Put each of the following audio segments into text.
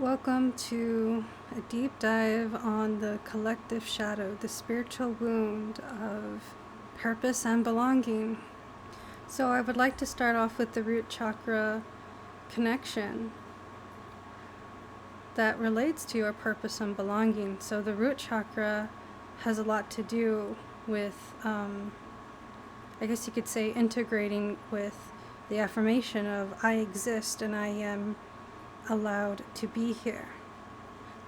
Welcome to a deep dive on the collective shadow, the spiritual wound of purpose and belonging. So I would like to start off with the root chakra connection that relates to your purpose and belonging. So the root chakra has a lot to do with, I guess you could say, integrating with the affirmation of I exist and I am allowed to be here.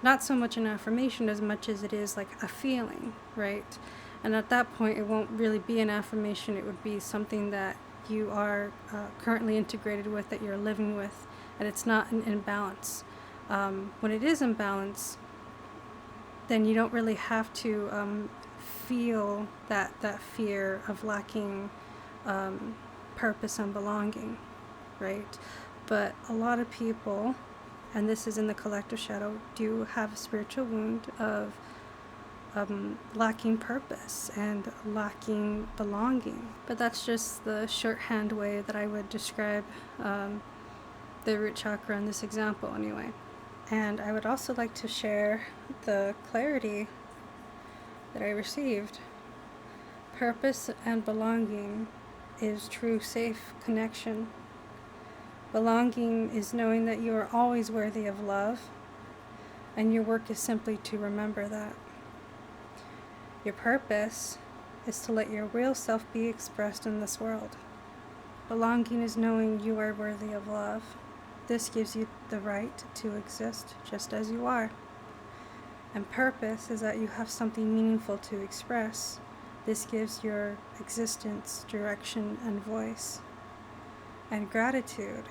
Not so much an affirmation as much as it is like a feeling, right? And at that point, it won't really be an affirmation. It would be something that you are currently integrated with, that you're living with, and it's not an imbalance. When it is imbalance, then you don't really have to feel that fear of lacking purpose and belonging, right? But a lot of people, and this is in the collective shadow, do have a spiritual wound of lacking purpose and lacking belonging. But that's just the shorthand way that I would describe the root chakra in this example anyway. And I would also like to share the clarity that I received. Purpose and belonging is true, safe connection. Belonging is knowing that you are always worthy of love, and your work is simply to remember that. Your purpose is to let your real self be expressed in this world. Belonging is knowing you are worthy of love. This gives you the right to exist just as you are. And purpose is that you have something meaningful to express. This gives your existence direction and voice. And gratitude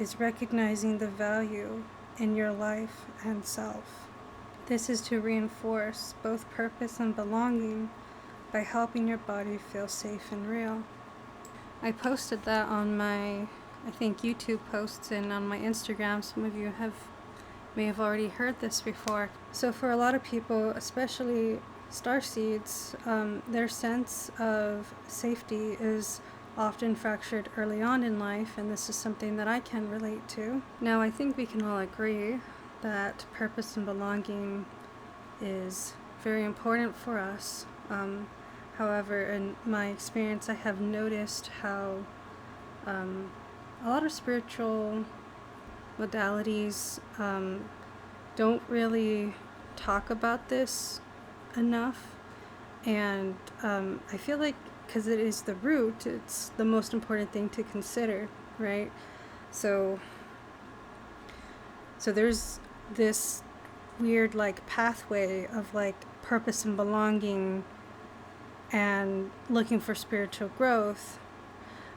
is recognizing the value in your life and self. This is to reinforce both purpose and belonging by helping your body feel safe and real. I posted that on my, I think, YouTube posts and on my Instagram. Some of you may have already heard this before. So for a lot of people, especially starseeds, their sense of safety is often fractured early on in life, and this is something that I can relate to. Now, I think we can all agree that purpose and belonging is very important for us. However, in my experience, I have noticed how a lot of spiritual modalities don't really talk about this enough, and I feel like because it is the root, it's the most important thing to consider, right? So there's this weird like pathway of like purpose and belonging and looking for spiritual growth.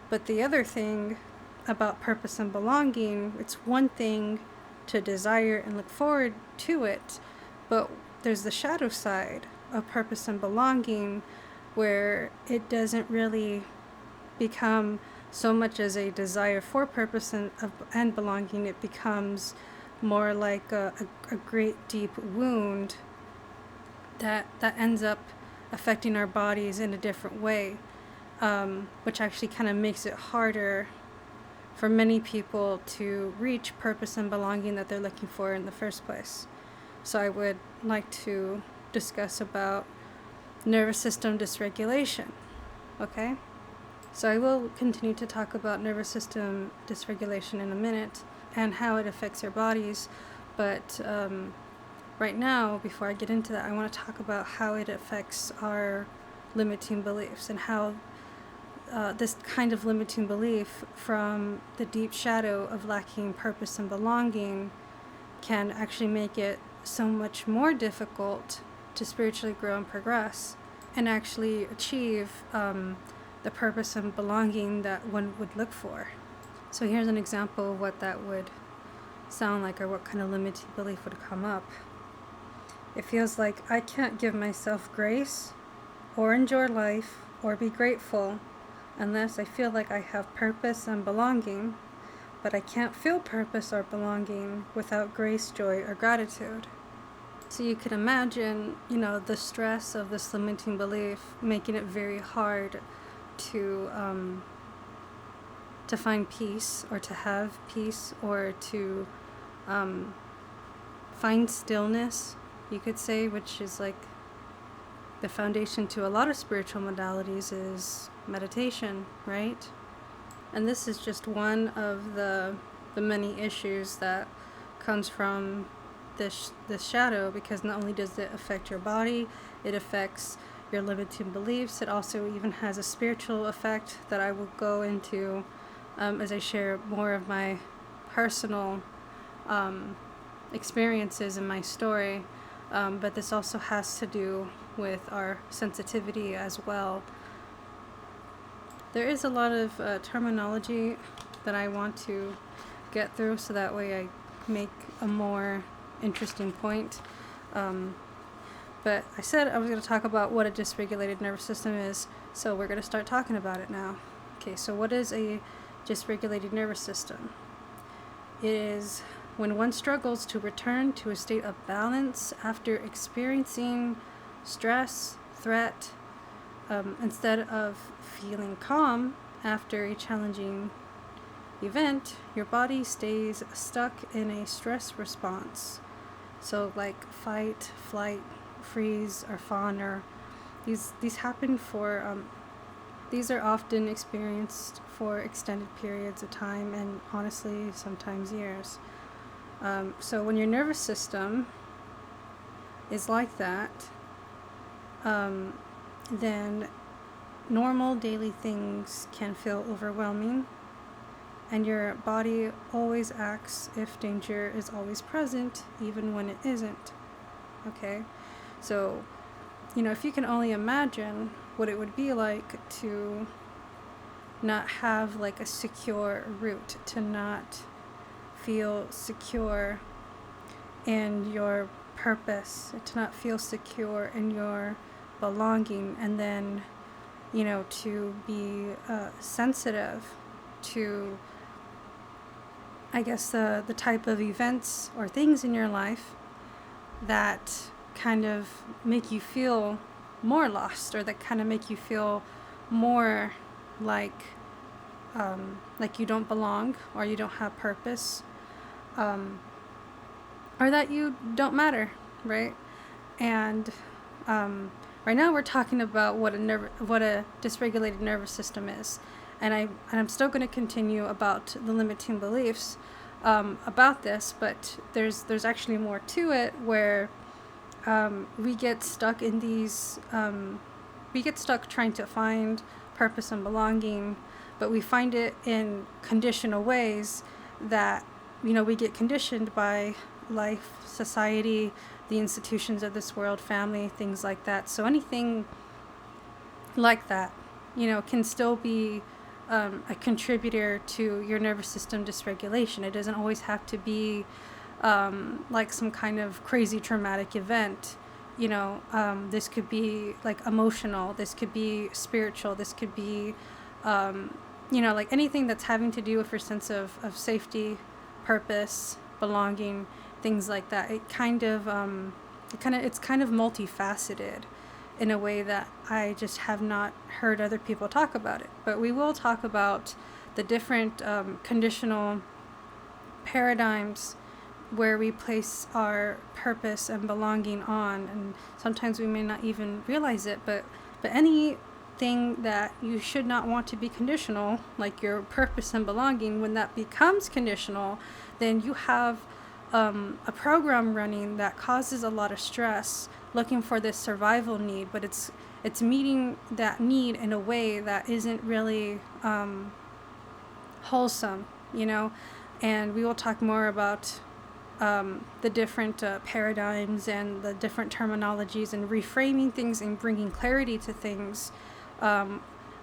But the other thing about purpose and belonging, it's one thing to desire and look forward to it, but there's the shadow side of purpose and belonging where it doesn't really become so much as a desire for purpose and belonging. It becomes more like a great deep wound that ends up affecting our bodies in a different way, which actually kind of makes it harder for many people to reach purpose and belonging that they're looking for in the first place. So I would like to discuss about nervous system dysregulation, okay? So I will continue to talk about nervous system dysregulation in a minute and how it affects our bodies, but right now, before I get into that, I want to talk about how it affects our limiting beliefs and how this kind of limiting belief from the deep shadow of lacking purpose and belonging can actually make it so much more difficult to spiritually grow and progress and actually achieve the purpose and belonging that one would look for. So here's an example of what that would sound like, or what kind of limiting belief would come up. It feels like I can't give myself grace or enjoy life or be grateful unless I feel like I have purpose and belonging, but I can't feel purpose or belonging without grace, joy, or gratitude. So you can imagine, the stress of this limiting belief making it very hard to find peace or to have peace or to find stillness, you could say, which is like the foundation to a lot of spiritual modalities, is meditation, right? And this is just one of the many issues that comes from this shadow, because not only does it affect your body, it affects your limiting beliefs. It also even has a spiritual effect that I will go into as I share more of my personal experiences in my story. But this also has to do with our sensitivity as well. There is a lot of terminology that I want to get through, so that way I make a more interesting point. But I said I was going to talk about what a dysregulated nervous system is, so we're going to start talking about it now. Okay, so what is a dysregulated nervous system? It is when one struggles to return to a state of balance after experiencing stress, threat, instead of feeling calm after a challenging event, your body stays stuck in a stress response. So like fight, flight, freeze, or fawn, or these happen for these are often experienced for extended periods of time, and honestly sometimes years. So when your nervous system is like that, then normal daily things can feel overwhelming, and your body always acts if danger is always present, even when it isn't. Okay? So, if you can only imagine what it would be like to not have like a secure route, to not feel secure in your purpose, to not feel secure in your belonging, and then, to be sensitive to, I guess, the type of events or things in your life that kind of make you feel more lost, or that kind of make you feel more like you don't belong, or you don't have purpose, or that you don't matter, right? And right now we're talking about what a dysregulated nervous system is, and I'm still going to continue about the limiting beliefs about this, but there's actually more to it, where we get stuck in these we get stuck trying to find purpose and belonging, but we find it in conditional ways that we get conditioned by life, society, the institutions of this world, family, things like that. So anything like that, can still be a contributor to your nervous system dysregulation. It doesn't always have to be like some kind of crazy traumatic event. This could be like emotional, this could be spiritual, this could be like anything that's having to do with your sense of safety, purpose, belonging, things like that. It's kind of multifaceted in a way that I just have not heard other people talk about it. But we will talk about the different conditional paradigms where we place our purpose and belonging on, and sometimes we may not even realize it, but anything that you should not want to be conditional, like your purpose and belonging, when that becomes conditional, then you have a program running that causes a lot of stress, looking for this survival need, but it's meeting that need in a way that isn't really wholesome, and we will talk more about the different paradigms and the different terminologies, and reframing things and bringing clarity to things,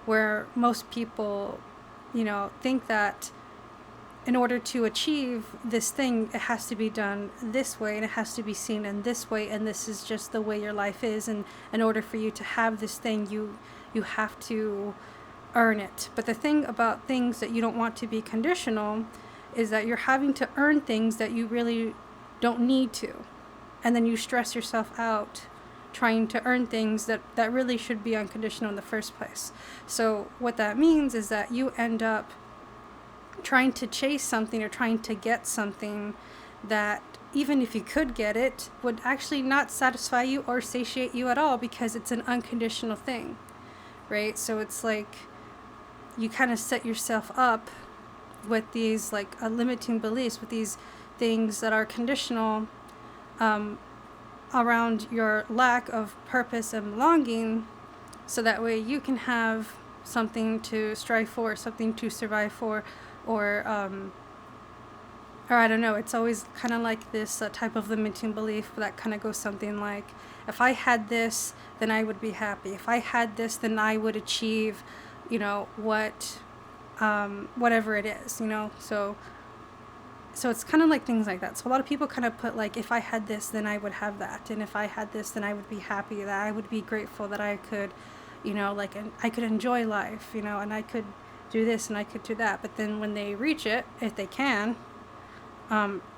where most people, think that in order to achieve this thing, it has to be done this way, and it has to be seen in this way, and this is just the way your life is, and in order for you to have this thing, you have to earn it. But the thing about things that you don't want to be conditional is that you're having to earn things that you really don't need to, and then you stress yourself out trying to earn things that really should be unconditional in the first place. So what that means is that you end up trying to chase something or trying to get something that even if you could get it, would actually not satisfy you or satiate you at all, because it's an unconditional thing, right? So it's like you kind of set yourself up with these like limiting beliefs, with these things that are conditional around your lack of purpose and belonging, so that way you can have something to strive for, something to survive for, or I don't know, it's always kind of like this type of limiting belief that kind of goes something like, if I had this, then I would be happy. If I had this, then I would achieve, you know, whatever it is, you know. So it's kind of like things like that. So a lot of people kind of put like, if I had this, then I would have that. And if I had this, then I would be happy, that I would be grateful, that I could, you know, like, I could enjoy life, you know, and I could do this and I could do that. But then when they reach it, if they can,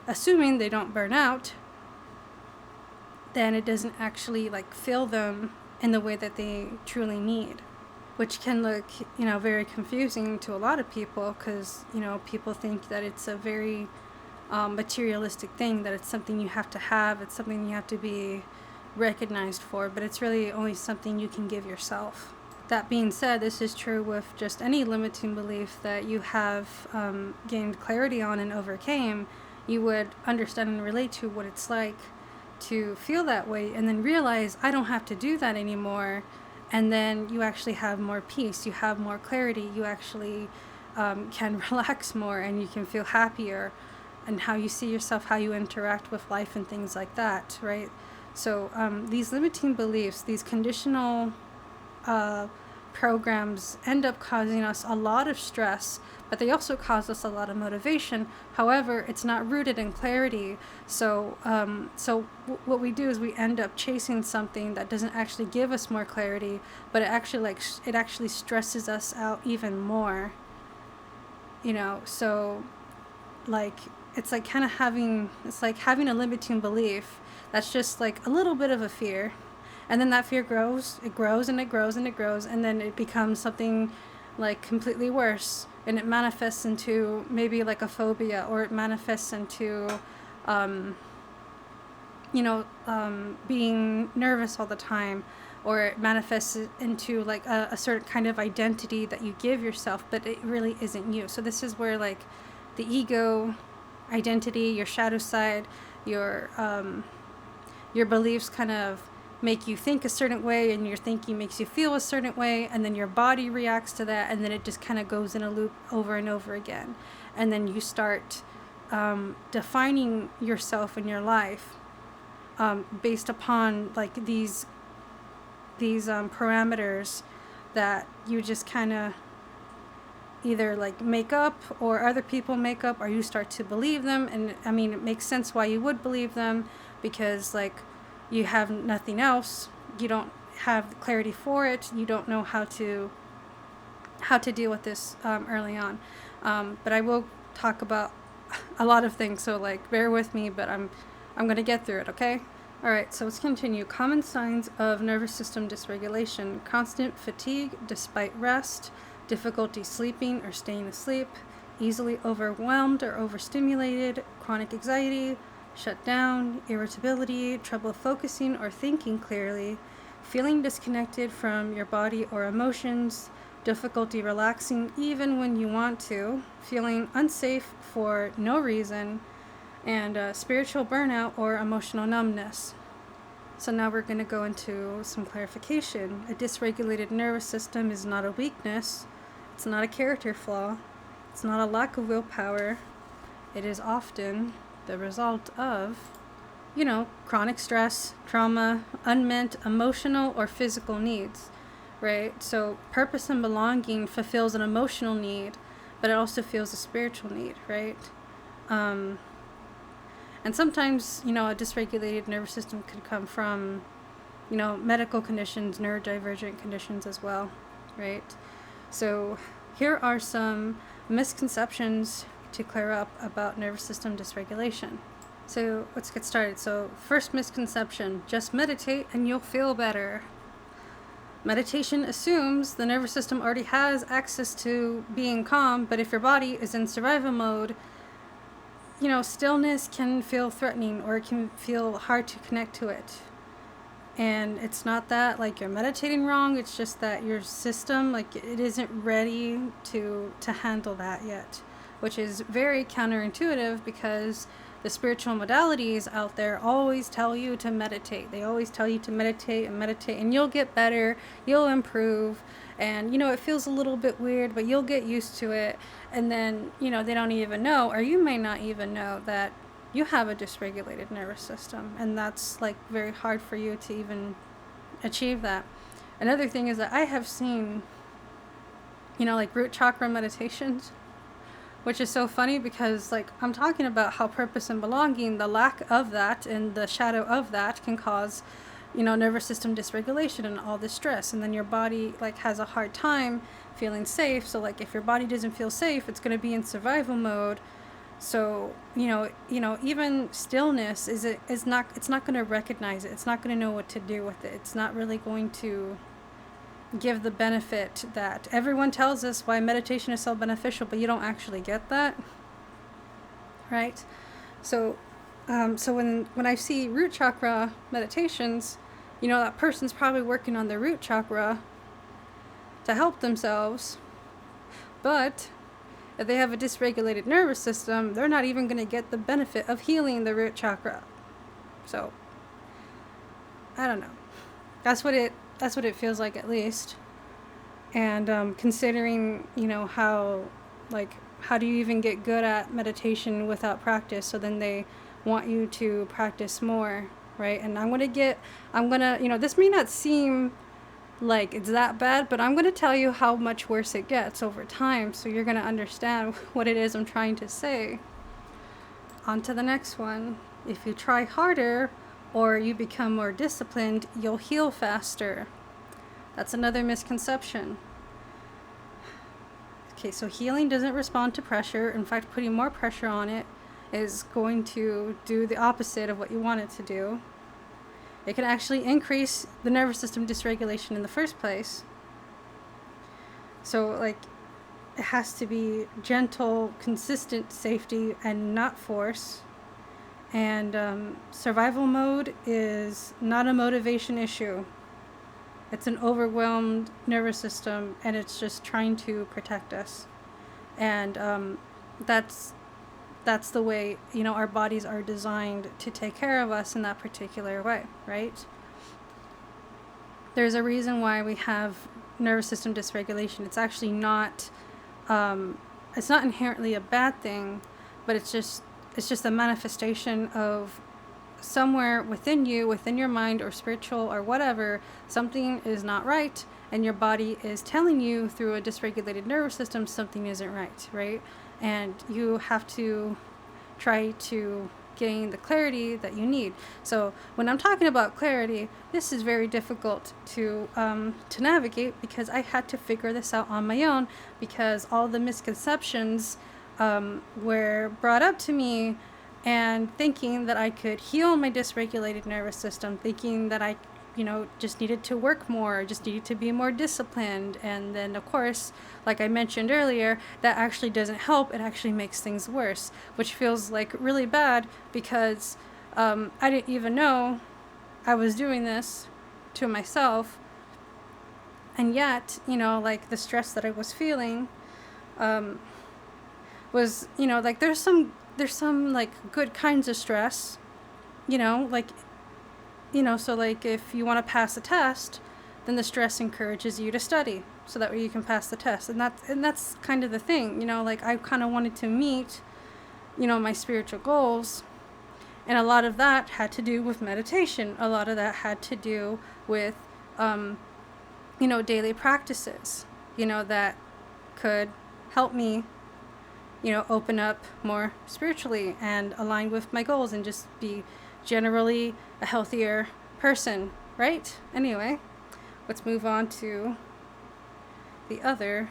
assuming they don't burn out, then it doesn't actually like fill them in the way that they truly need, which can look, you know, very confusing to a lot of people, because, you know, people think that it's a very materialistic thing, that it's something you have to have, it's something you have to be recognized for, but it's really only something you can give yourself. That being said, this is true with just any limiting belief that you have gained clarity on and overcame. You would understand and relate to what it's like to feel that way, and then realize, I don't have to do that anymore. And then you actually have more peace, you have more clarity, you actually can relax more, and you can feel happier, and how you see yourself, how you interact with life and things like that, right? So these limiting beliefs, these conditional programs end up causing us a lot of stress, but they also cause us a lot of motivation. However, it's not rooted in clarity. So what we do is we end up chasing something that doesn't actually give us more clarity, but it actually stresses us out even more. You know, so like it's like having a limiting belief that's just like a little bit of a fear. And then that fear grows, it grows and it grows and it grows, and then it becomes something like completely worse, and it manifests into maybe like a phobia, or it manifests into, being nervous all the time, or it manifests into like a certain kind of identity that you give yourself, but it really isn't you. So this is where like the ego, identity, your shadow side, your beliefs kind of make you think a certain way, and your thinking makes you feel a certain way, and then your body reacts to that, and then it just kind of goes in a loop over and over again. And then you start defining yourself in your life based upon like these parameters that you just kind of either like make up, or other people make up, or you start to believe them. And I mean, it makes sense why you would believe them, because like you have nothing else, you don't have clarity for it, you don't know how to deal with this early on. But I will talk about a lot of things, so like bear with me, but I'm gonna get through it, okay? Alright, so let's continue. Common signs of nervous system dysregulation: constant fatigue despite rest, difficulty sleeping or staying asleep, easily overwhelmed or overstimulated, chronic anxiety, shut down, irritability, trouble focusing or thinking clearly, feeling disconnected from your body or emotions, difficulty relaxing even when you want to, feeling unsafe for no reason, and spiritual burnout or emotional numbness. So now we're going to go into some clarification. A dysregulated nervous system is not a weakness, it's not a character flaw, it's not a lack of willpower. It is often the result of, chronic stress, trauma, unmet emotional or physical needs, right? So purpose and belonging fulfills an emotional need, but it also fills a spiritual need, right? And sometimes, a dysregulated nervous system could come from, medical conditions, neurodivergent conditions as well, right? So here are some misconceptions to clear up about nervous system dysregulation. So let's get started. So first misconception: just meditate and you'll feel better. Meditation assumes the nervous system already has access to being calm, but if your body is in survival mode, stillness can feel threatening, or it can feel hard to connect to it. And it's not that like you're meditating wrong, it's just that your system, like, it isn't ready to handle that yet, which is very counterintuitive, because the spiritual modalities out there always tell you to meditate. They always tell you to meditate and meditate, and you'll get better, you'll improve, and it feels a little bit weird, but you'll get used to it. And then they don't even know, or you may not even know, that you have a dysregulated nervous system, and that's like very hard for you to even achieve that. Another thing is that I have seen like root chakra meditations, which is so funny, because like I'm talking about how purpose and belonging, the lack of that and the shadow of that can cause nervous system dysregulation and all this stress, and then your body like has a hard time feeling safe. So like if your body doesn't feel safe, it's going to be in survival mode. So even stillness it's not going to recognize it. It's not going to know what to do with it. It's not really going to give the benefit that everyone tells us why meditation is so beneficial, but you don't actually get that, right? So when I see root chakra meditations, that person's probably working on their root chakra to help themselves, but if they have a dysregulated nervous system, they're not even going to get the benefit of healing the root chakra. So I don't know. That's what it feels like, at least. And considering how do you even get good at meditation without practice? So then they want you to practice more, right? And I'm gonna this may not seem like it's that bad, but I'm going to tell you how much worse it gets over time, so you're going to understand what it is I'm trying to say. On to the next one. If you try harder or you become more disciplined, you'll heal faster. That's another misconception. Okay, so healing doesn't respond to pressure. In fact, putting more pressure on it is going to do the opposite of what you want it to do. It can actually increase the nervous system dysregulation in the first place. So, like, it has to be gentle, consistent safety and not force. And survival mode is not a motivation issue. It's an overwhelmed nervous system, and it's just trying to protect us. And that's the way our bodies are designed to take care of us in that particular way, right? There's a reason why we have nervous system dysregulation. It's actually not it's not inherently a bad thing, but it's just a manifestation of somewhere within you, within your mind or spiritual or whatever, something is not right, and your body is telling you through a dysregulated nervous system something isn't right? And you have to try to gain the clarity that you need. So when I'm talking about clarity, this is very difficult to navigate, because I had to figure this out on my own, because all the misconceptions were brought up to me, and thinking that I could heal my dysregulated nervous system, thinking that I just needed to work more, just needed to be more disciplined. And then, of course, like I mentioned earlier, that actually doesn't help. It actually makes things worse, which feels like really bad, because I didn't even know I was doing this to myself. And yet, like the stress that I was feeling was, like there's some like good kinds of stress, so like if you want to pass a test, then the stress encourages you to study so that way you can pass the test. And that's kind of the thing, like I kind of wanted to meet, my spiritual goals. And a lot of that had to do with meditation. A lot of that had to do with, daily practices, that could help me, open up more spiritually and align with my goals and just be generally a healthier person, right? Anyway, let's move on to the other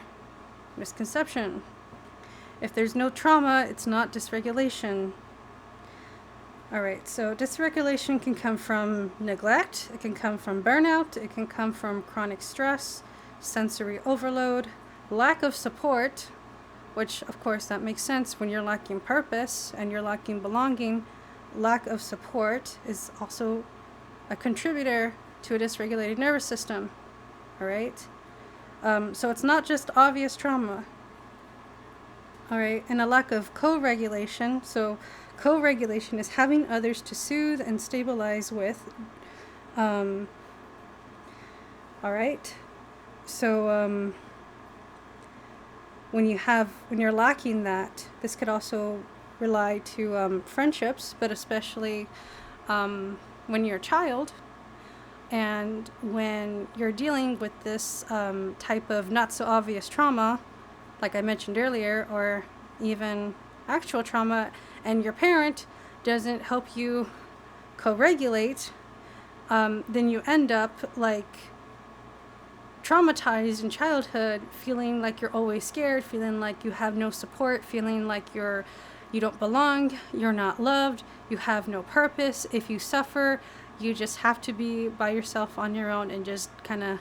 misconception. If there's no trauma, it's not dysregulation. Alright, so dysregulation can come from neglect, it can come from burnout, it can come from chronic stress, sensory overload, lack of support, which of course that makes sense. When you're lacking purpose and you're lacking belonging, lack of support is also a contributor to a dysregulated nervous system. All right. So it's not just obvious trauma. All right. And a lack of co-regulation. So co-regulation is having others to soothe and stabilize with. All right. So when you're lacking that, this could also rely to friendships, but especially when you're a child and when you're dealing with this type of not so obvious trauma, like I mentioned earlier, or even actual trauma, and your parent doesn't help you co-regulate, then you end up like traumatized in childhood, feeling like you're always scared, feeling like you have no support, feeling like you don't belong, you're not loved, you have no purpose. If you suffer, you just have to be by yourself on your own and just kind of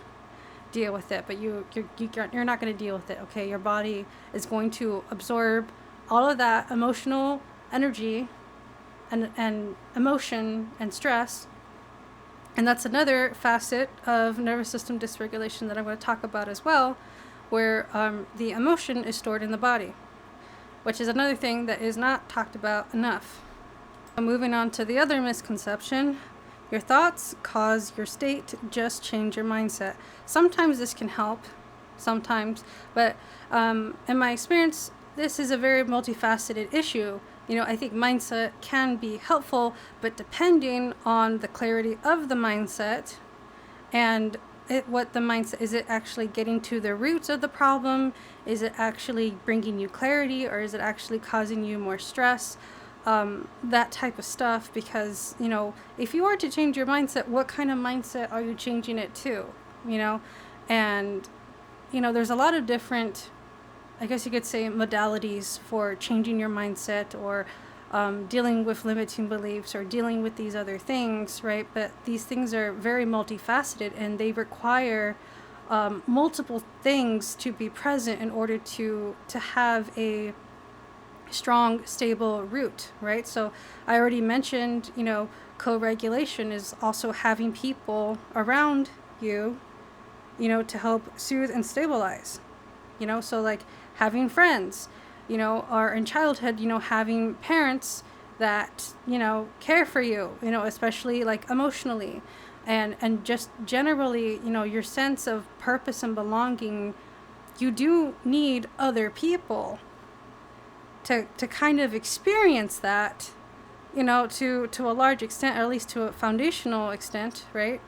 deal with it. But you're not going to deal with it, okay? Your body is going to absorb all of that emotional energy and emotion and stress. And that's another facet of nervous system dysregulation that I'm going to talk about as well, where the emotion is stored in the body, which is another thing that is not talked about enough. Moving on to the other misconception, your thoughts cause your state, just change your mindset. Sometimes this can help, sometimes, but in my experience, this is a very multifaceted issue. I think mindset can be helpful, but depending on the clarity of the mindset and what the mindset, is it actually getting to the roots of the problem? Is it actually bringing you clarity, or is it actually causing you more stress? That type of stuff, because, if you are to change your mindset, what kind of mindset are you changing it to? And, there's a lot of different, I guess you could say, modalities for changing your mindset, or dealing with limiting beliefs, or dealing with these other things, right? But these things are very multifaceted, and they require multiple things to be present in order to have a strong, stable root, right? So I already mentioned, co-regulation is also having people around you, to help soothe and stabilize. So like having friends, or in childhood, having parents that, care for you, especially like emotionally, and just generally, your sense of purpose and belonging. You do need other people to kind of experience that, to a large extent, or at least to a foundational extent, right?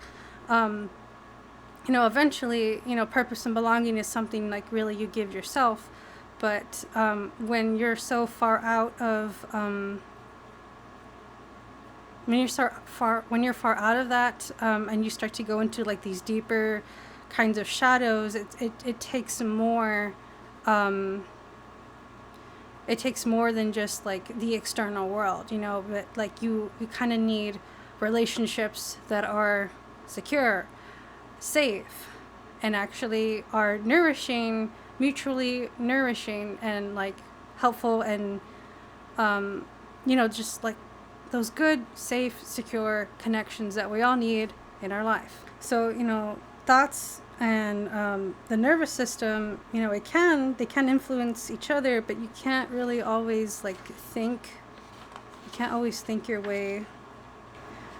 Eventually, purpose and belonging is something like really you give yourself. But when you're so far out of, when you're far out of that, and you start to go into like these deeper kinds of shadows, it takes more. It takes more than just like the external world, but like you kind of need relationships that are secure, safe, and actually are nourishing, mutually nourishing, and like helpful, and just like those good, safe, secure connections that we all need in our life. So thoughts and the nervous system, they can influence each other, but you can't really always think your way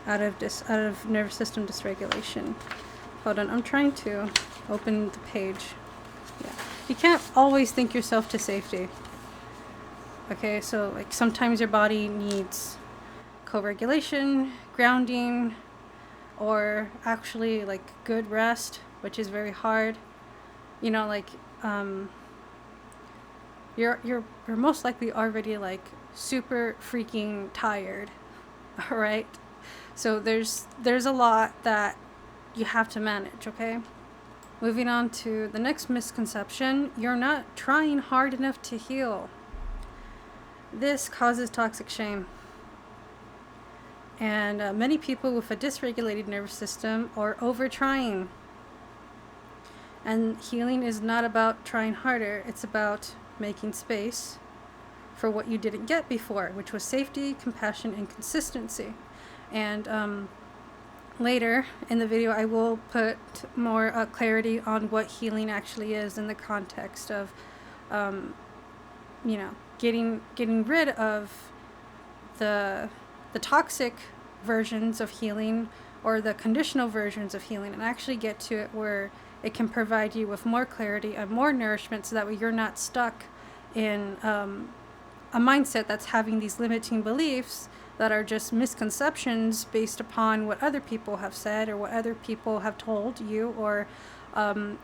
out of nervous system dysregulation. Hold on, I'm trying to open the page. Yeah, you can't always think yourself to safety. Okay, so like sometimes your body needs co-regulation, grounding, or actually like good rest, which is very hard. You're most likely already like super freaking tired. All right, so there's a lot that you have to manage. Okay, moving on to the next misconception: you're not trying hard enough to heal. This causes toxic shame. And many people with a dysregulated nervous system are over-trying. And healing is not about trying harder. It's about making space for what you didn't get before, which was safety, compassion, and consistency. And later in the video, I will put more clarity on what healing actually is in the context of, getting rid of the toxic versions of healing or the conditional versions of healing, and actually get to it where it can provide you with more clarity and more nourishment, so that way you're not stuck in a mindset that's having these limiting beliefs that are just misconceptions based upon what other people have said or what other people have told you, or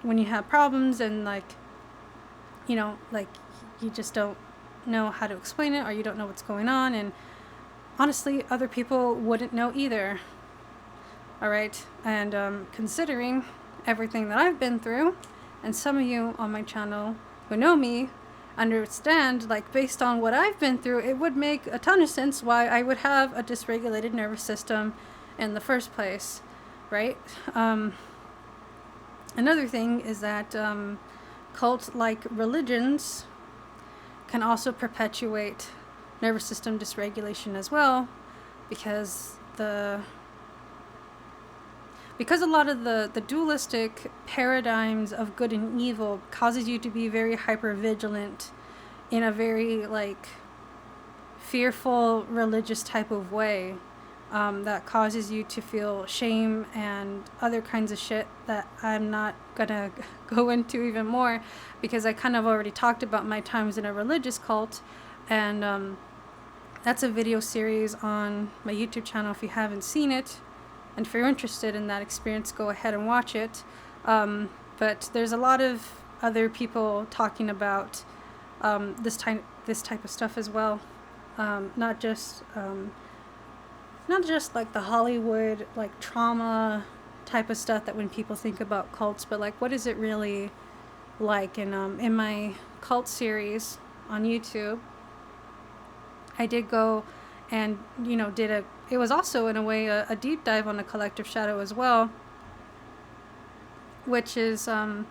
when you have problems and you just don't know how to explain it, or you don't know what's going on, and honestly other people wouldn't know either. All right, and considering everything that I've been through, and some of you on my channel who know me understand, based on what I've been through, it would make a ton of sense why I would have a dysregulated nervous system in the first place, right? Another thing is that cult-like religions can also perpetuate nervous system dysregulation as well, because a lot of the dualistic paradigms of good and evil causes you to be very hyper-vigilant in a very fearful religious type of way, that causes you to feel shame and other kinds of shit that I'm not gonna go into even more, because I kind of already talked about my times in a religious cult, and that's a video series on my YouTube channel if you haven't seen it. And if you're interested in that experience, go ahead and watch it. But there's a lot of other people talking about this type of stuff as well. Not just the Hollywood trauma type of stuff that when people think about cults, but what is it really like? And in my cult series on YouTube, I did go and it was also in a way a deep dive on the collective shadow as well, which is my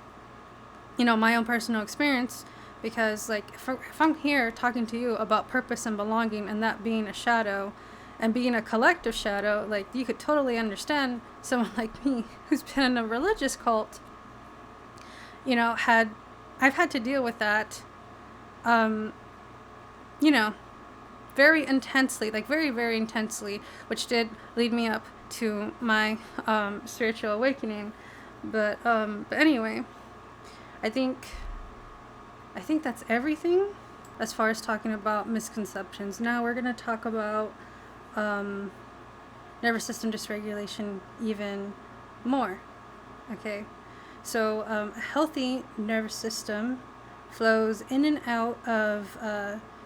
own personal experience, because if I'm here talking to you about purpose and belonging, and that being a shadow and being a collective shadow, you could totally understand someone like me who's been in a religious cult, I've had to deal with that very intensely, very, very intensely, which did lead me up to my spiritual awakening. But anyway, I think that's everything as far as talking about misconceptions. Now we're going to talk about nervous system dysregulation even more. Okay, so a healthy nervous system flows in and out of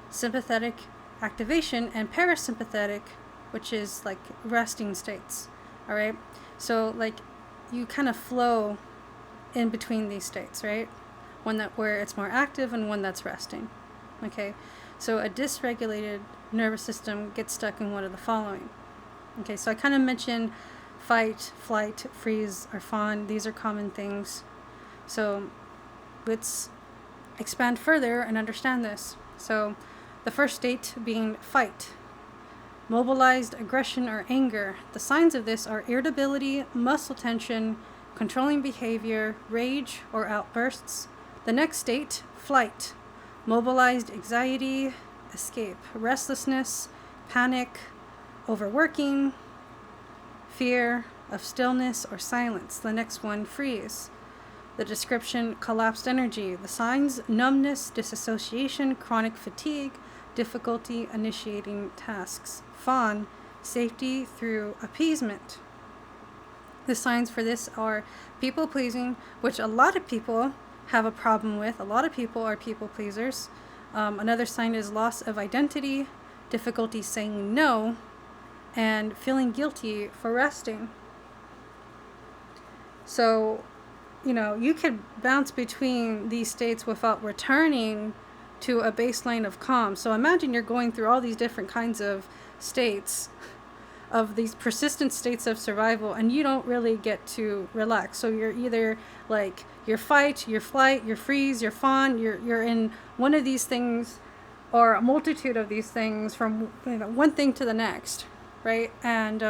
sympathetic activation and parasympathetic, which is resting states. All right, so you kind of flow in between these states, right? One where it's more active and one that's resting. Okay, so a dysregulated nervous system gets stuck in one of the following. Okay, so I kind of mentioned fight, flight, freeze, or fawn. These are common things. So let's expand further and understand this. So the first state being fight. Mobilized aggression or anger. The signs of this are irritability, muscle tension, controlling behavior, rage, or outbursts. The next state, flight. Mobilized anxiety, escape, restlessness, panic, overworking, fear of stillness or silence. The next one, freeze. The description, collapsed energy. The signs, numbness, disassociation, chronic fatigue, difficulty initiating tasks. Fawn, safety through appeasement. The signs for this are people pleasing, which a lot of people have a problem with. A lot of people are people pleasers. Another sign is loss of identity, difficulty saying no, and feeling guilty for resting. So, you could bounce between these states without returning to a baseline of calm. So imagine you're going through all these different kinds of states of these persistent states of survival, and you don't really get to relax. So you're either like your fight, your flight, your freeze, your fawn, you're in one of these things or a multitude of these things from one thing to the next, right? And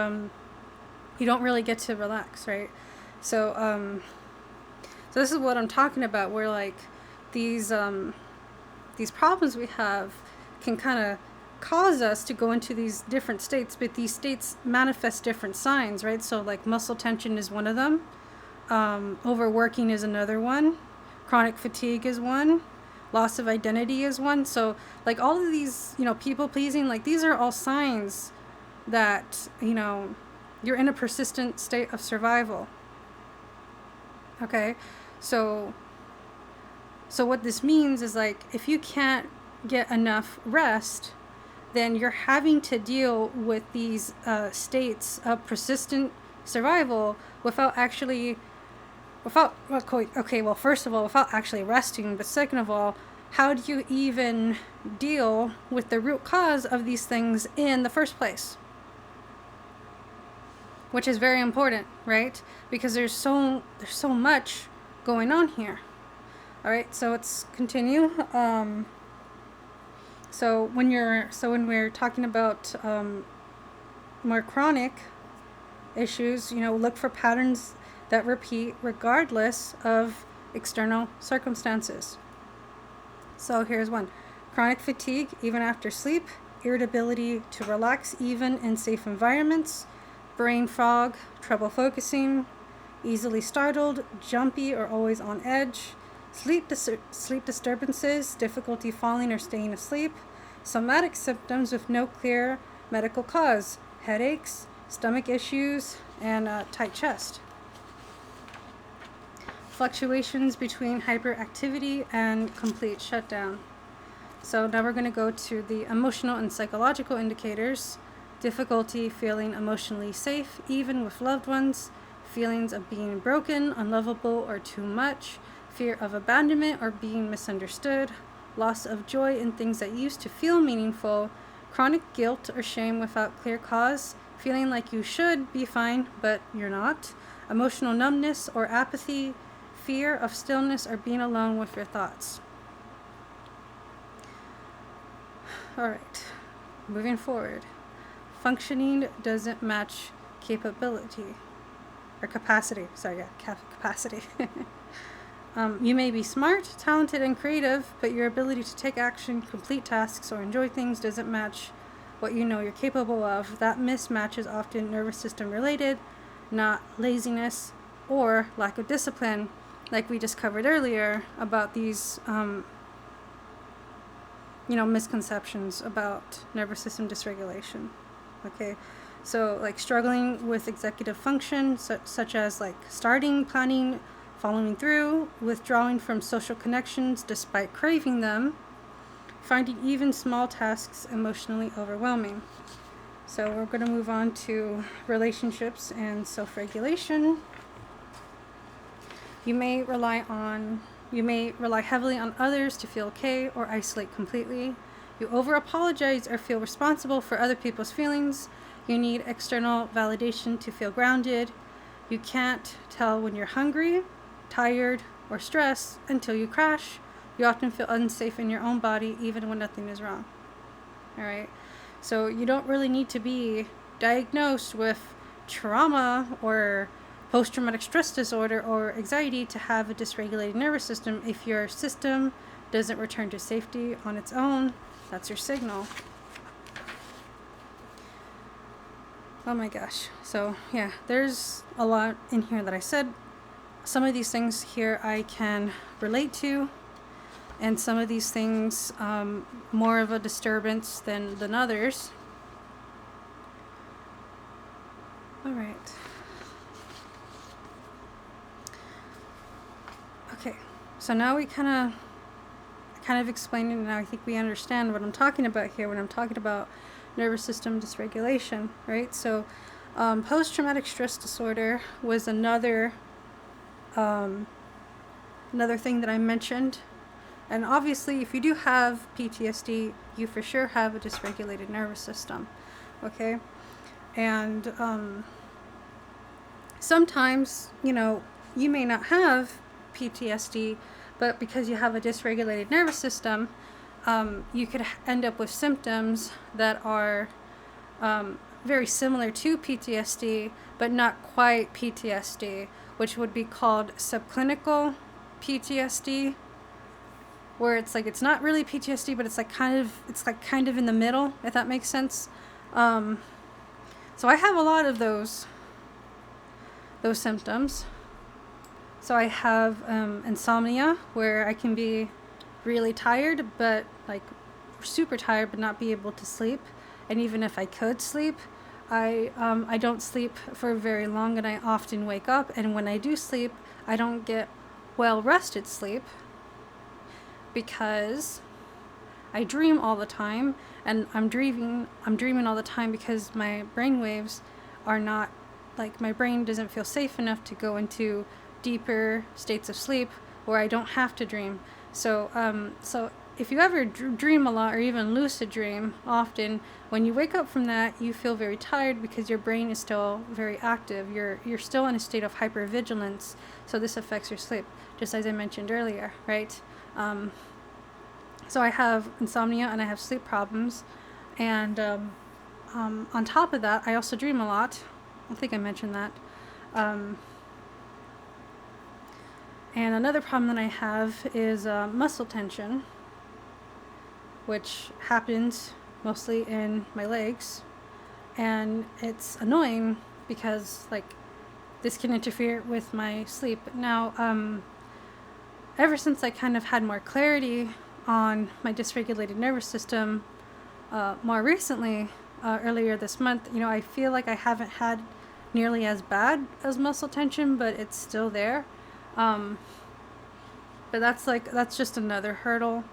you don't really get to relax, right? So so this is what I'm talking about, where like these problems we have can kind of cause us to go into these different states, but these states manifest different signs, right? So like muscle tension is one of them, overworking is another one, chronic fatigue is one, loss of identity is one. So like all of these, people pleasing, like these are all signs that, you're in a persistent state of survival. Okay, so what this means is like if you can't get enough rest, then you're having to deal with these states of persistent survival without first of all, without actually resting, but second of all, how do you even deal with the root cause of these things in the first place? Which is very important, right? Because there's so much going on here. All right, so let's continue. So when we're talking about more chronic issues, look for patterns that repeat regardless of external circumstances. So here's one: chronic fatigue even after sleep, irritability to relax even in safe environments, brain fog, trouble focusing, easily startled, jumpy or always on edge, sleep disturbances, difficulty falling or staying asleep, somatic symptoms with no clear medical cause, headaches, stomach issues, and a tight chest. Fluctuations between hyperactivity and complete shutdown. So now we're going to go to the emotional and psychological indicators. Difficulty feeling emotionally safe, even with loved ones, feelings of being broken, unlovable, or too much, fear of abandonment or being misunderstood, loss of joy in things that used to feel meaningful, chronic guilt or shame without clear cause, feeling like you should be fine but you're not, emotional numbness or apathy, fear of stillness or being alone with your thoughts. All right, moving forward. Functioning doesn't match capability or capacity. Capacity. You may be smart, talented, and creative, but your ability to take action, complete tasks, or enjoy things doesn't match what you know you're capable of. That mismatch is often nervous system related, not laziness or lack of discipline, like we just covered earlier about these misconceptions about nervous system dysregulation. Okay, so like struggling with executive function, such as like starting, planning, following through, withdrawing from social connections despite craving them, finding even small tasks emotionally overwhelming. So we're going to move on to relationships and self-regulation. You may rely heavily on others to feel okay or isolate completely. You over-apologize or feel responsible for other people's feelings. You need external validation to feel grounded. You can't tell when you're hungry, tired, or stressed until you crash. You often feel unsafe in your own body even when nothing is wrong. All right? So you don't really need to be diagnosed with trauma or post-traumatic stress disorder or anxiety to have a dysregulated nervous system. If your system doesn't return to safety on its own, that's your signal. Oh my gosh. So yeah, there's a lot in here that I said. Some of these things here I can relate to, and some of these things more of a disturbance than others. All right. Okay, so now we kind of explained it, and now I think we understand what I'm talking about here when I'm talking about nervous system dysregulation, right? So post-traumatic stress disorder was another thing that I mentioned. And obviously, if you do have PTSD, you for sure have a dysregulated nervous system, okay? And sometimes, you may not have PTSD, but because you have a dysregulated nervous system, you could end up with symptoms that are very similar to PTSD, but not quite PTSD, which would be called subclinical PTSD, where it's like it's not really PTSD, but it's like kind of in the middle, if that makes sense. So I have a lot of those symptoms. So I have insomnia, where I can be really tired, but like super tired, but not be able to sleep. And even if I could sleep, I don't sleep for very long, and I often wake up. And when I do sleep, I don't get well rested sleep, because I dream all the time, and I'm dreaming all the time because my brain waves are not, like, my brain doesn't feel safe enough to go into deeper states of sleep where I don't have to dream. So if you ever dream a lot, or even lucid dream often, when you wake up from that, you feel very tired because your brain is still very active. You're still in a state of hypervigilance. So this affects your sleep, just as I mentioned earlier, right? So I have insomnia and I have sleep problems, and on top of that, I also dream a lot. I think I mentioned that. And another problem that I have is muscle tension, which happens mostly in my legs, and it's annoying because, like, this can interfere with my sleep. Now, ever since I kind of had more clarity on my dysregulated nervous system, more recently, earlier this month, I feel like I haven't had nearly as bad as muscle tension, but it's still there. But that's just another hurdle.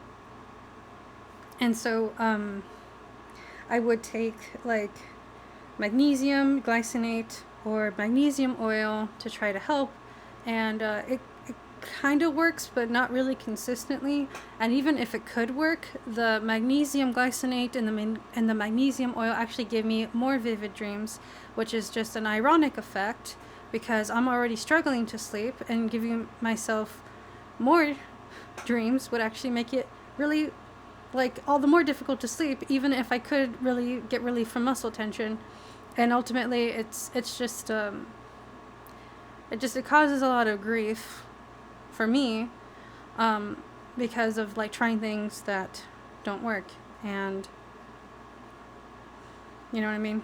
And so I would take like magnesium glycinate or magnesium oil to try to help, and it kind of works, but not really consistently. And even if it could work, the magnesium glycinate and the magnesium oil actually give me more vivid dreams, which is just an ironic effect, because I'm already struggling to sleep, and giving myself more dreams would actually make it really, like, all the more difficult to sleep, even if I could really get relief from muscle tension. And ultimately, it causes a lot of grief for me, because of, like, trying things that don't work. And you know what I mean?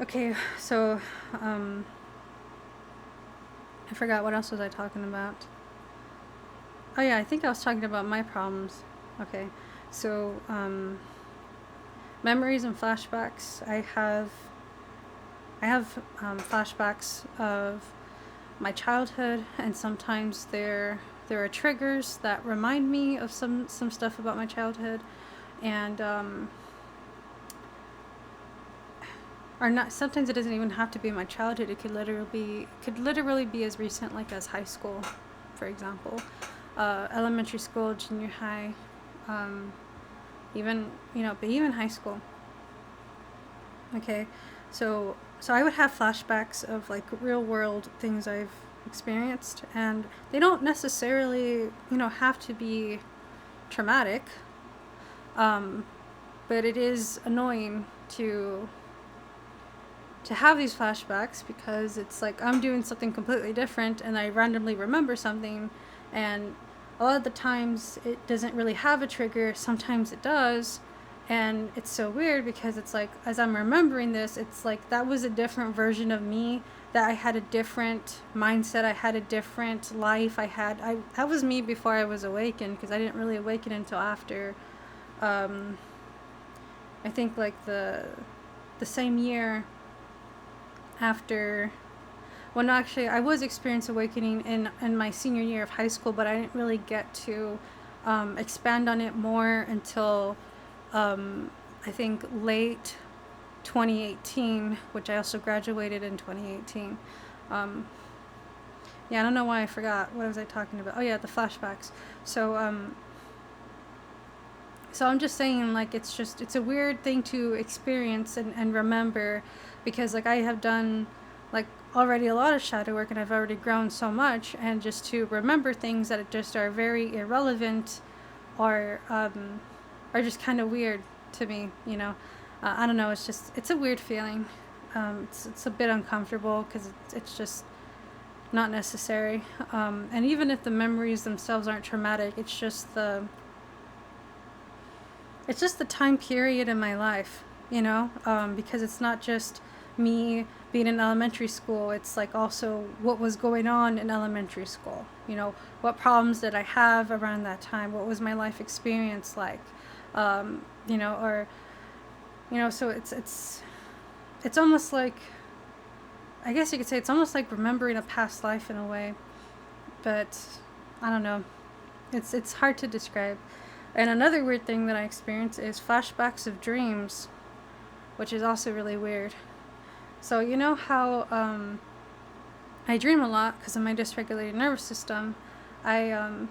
Okay, so I forgot, what else was I talking about? Oh yeah, I think I was talking about my problems. Okay, so memories and flashbacks. I have flashbacks of my childhood, and sometimes there are triggers that remind me of some stuff about my childhood, and or not. Sometimes it doesn't even have to be my childhood. It could literally be as recent, like, as high school, for example, elementary school, junior high, even high school. Okay, so I would have flashbacks of, like, real world things I've experienced, and they don't necessarily have to be traumatic, but it is annoying to have these flashbacks, because it's like I'm doing something completely different and I randomly remember something, and a lot of the times it doesn't really have a trigger. Sometimes it does, and it's so weird, because it's like, as I'm remembering this, it's like that was a different version of me, that I had a different mindset, I had a different life, that was me before I was awakened, because I didn't really awaken until after, I think, like, the same year after. Well, no, actually, I was experiencing awakening in my senior year of high school, but I didn't really get to expand on it more until I think late 2018, which I also graduated in 2018. Yeah, I don't know why I forgot. What was I talking about? Oh yeah, the flashbacks. So So I'm just saying, like, it's a weird thing to experience and remember, because like I have done like already a lot of shadow work, and I've already grown so much, and just to remember things that just are very irrelevant or are just kind of weird to me, you know. I don't know, it's a weird feeling. It's a bit uncomfortable because it's just not necessary. And even if the memories themselves aren't traumatic, it's just the time period in my life, you know, because it's not just me being in elementary school. It's like also what was going on in elementary school. You know, what problems did I have around that time? What was my life experience like? You know, or you know, so it's almost like, I guess you could say it's almost like remembering a past life in a way, but I don't know. It's hard to describe. And another weird thing that I experience is flashbacks of dreams, which is also really weird. So you know how I dream a lot because of my dysregulated nervous system. I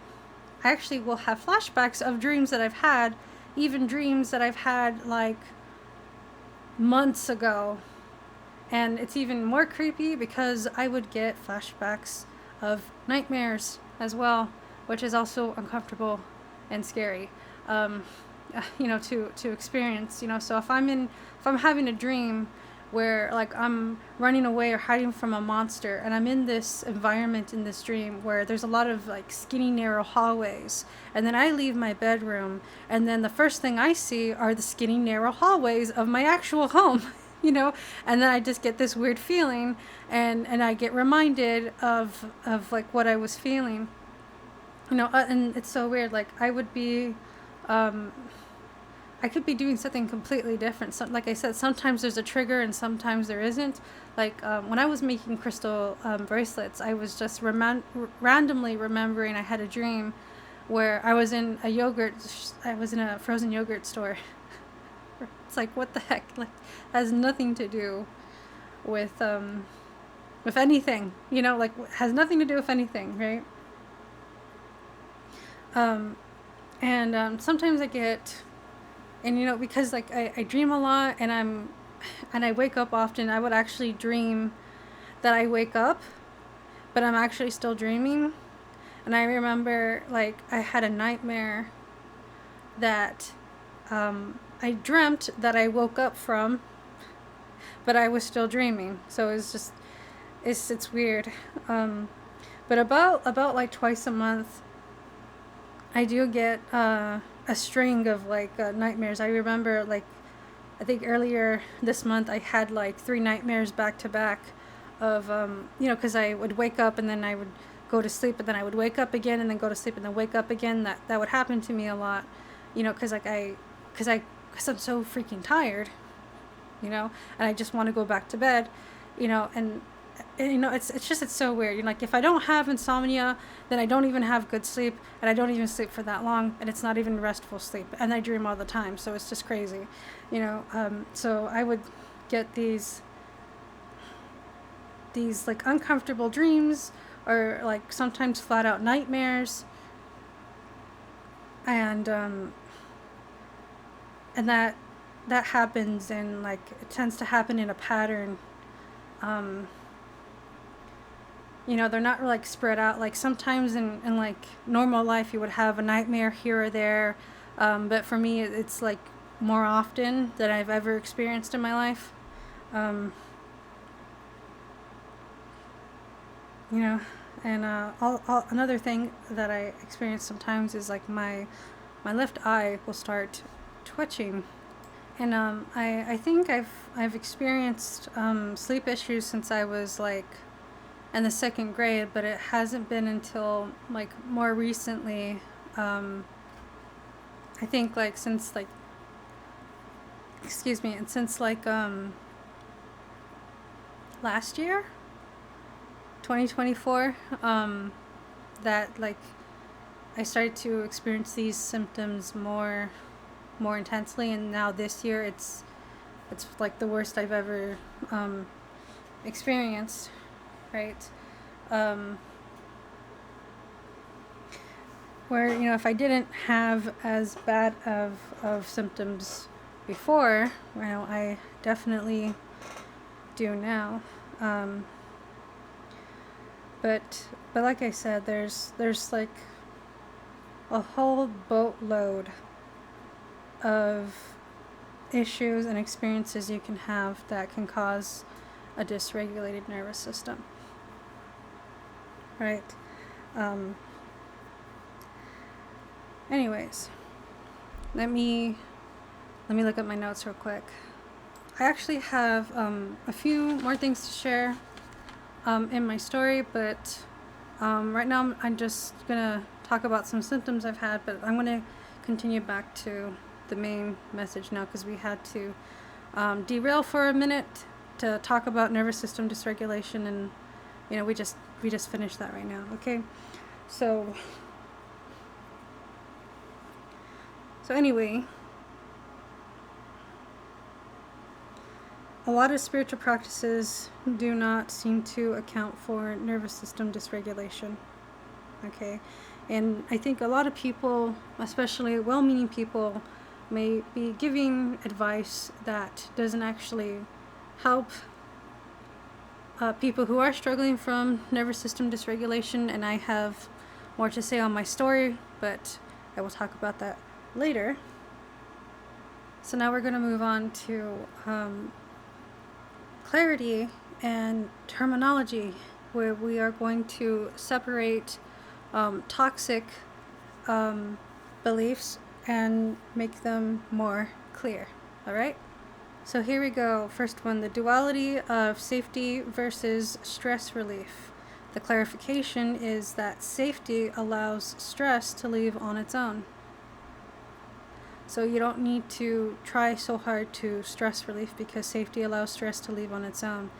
actually will have flashbacks of dreams that I've had, even dreams that I've had like months ago. And it's even more creepy because I would get flashbacks of nightmares as well, which is also uncomfortable and scary, you know, to experience. You know, so if I'm having a dream where like I'm running away or hiding from a monster, and I'm in this environment in this dream where there's a lot of like skinny narrow hallways, and then I leave my bedroom, and then the first thing I see are the skinny narrow hallways of my actual home. You know, and then I just get this weird feeling, and I get reminded of like what I was feeling, you know. And it's so weird, like I would be I could be doing something completely different. So, like I said, sometimes there's a trigger and sometimes there isn't. Like when I was making crystal bracelets, I was just randomly remembering I had a dream where I was in a frozen yogurt store. It's like, what the heck? Like, has nothing to do with anything, you know, like has nothing to do with anything, right? And sometimes I get, and you know, because like I dream a lot, and I wake up often. I would actually dream that I wake up, but I'm actually still dreaming. And I remember like I had a nightmare that I dreamt that I woke up from, but I was still dreaming. So it's weird. But about like twice a month, I do get a string of like nightmares. I remember like, I think earlier this month I had like 3 nightmares back to back of you know, because I would wake up and then I would go to sleep, and then I would wake up again and then go to sleep and then wake up again. That would happen to me a lot, you know, because I'm so freaking tired, you know, and I just want to go back to bed, you know. And you know, it's so weird. You're like, if I don't have insomnia, then I don't even have good sleep, and I don't even sleep for that long, and it's not even restful sleep, and I dream all the time. So it's just crazy, you know. So I would get these like uncomfortable dreams, or like sometimes flat out nightmares, and that happens, and like it tends to happen in a pattern. You know, they're not like spread out. Like sometimes in like normal life you would have a nightmare here or there, but for me it's like more often than I've ever experienced in my life. You know, and another thing that I experience sometimes is like my left eye will start twitching. And I think I've experienced sleep issues since I was like in the 2nd grade, but it hasn't been until like more recently. I think like since like, excuse me, and since like last year, 2024, that like I started to experience these symptoms more intensely, and now this year it's like the worst I've ever experienced, right? where, you know, if I didn't have as bad of symptoms before, you know, I definitely do now. But like I said, there's like a whole boatload of issues and experiences you can have that can cause a dysregulated nervous system, right? Anyways, let me look at my notes real quick. I actually have a few more things to share in my story, but right now I'm just gonna talk about some symptoms I've had, but I'm gonna continue back to the main message now, because we had to derail for a minute to talk about nervous system dysregulation, and you know, we just finished that right now. Okay, so anyway, a lot of spiritual practices do not seem to account for nervous system dysregulation. Okay, and I think a lot of people, especially well-meaning people, may be giving advice that doesn't actually help people who are struggling from nervous system dysregulation. And I have more to say on my story, but I will talk about that later. So now we're going to move on to clarity and terminology, where we are going to separate toxic beliefs and make them more clear. All right? So here we go. First one, the duality of safety versus stress relief. The clarification is that safety allows stress to leave on its own. So you don't need to try so hard to stress relief, because safety allows stress to leave on its own.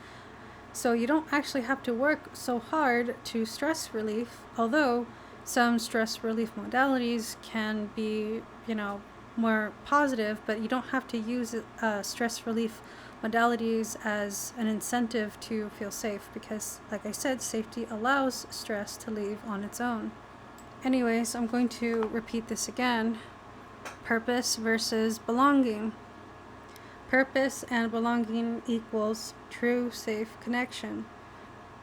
So you don't actually have to work so hard to stress relief, although some stress relief modalities can be, you know, more positive, but you don't have to use stress relief modalities as an incentive to feel safe, because, like I said, safety allows stress to leave on its own. Anyways, I'm going to repeat this again. Purpose versus belonging. Purpose and belonging equals true, safe connection.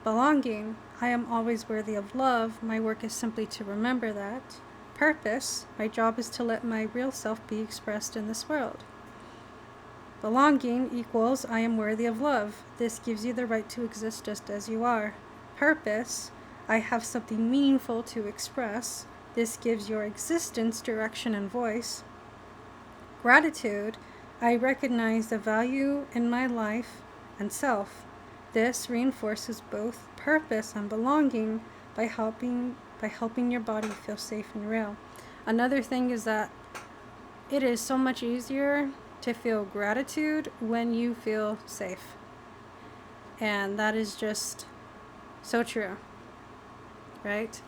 Belonging, I am always worthy of love. My work is simply to remember that. Purpose, my job is to let my real self be expressed in this world. Belonging equals I am worthy of love. This gives you the right to exist just as you are. Purpose, I have something meaningful to express. This gives your existence direction and voice. Gratitude, I recognize the value in my life and self. This reinforces both purpose and belonging by helping your body feel safe and real. Another thing is that it is so much easier to feel gratitude when you feel safe. And that is just so true, right?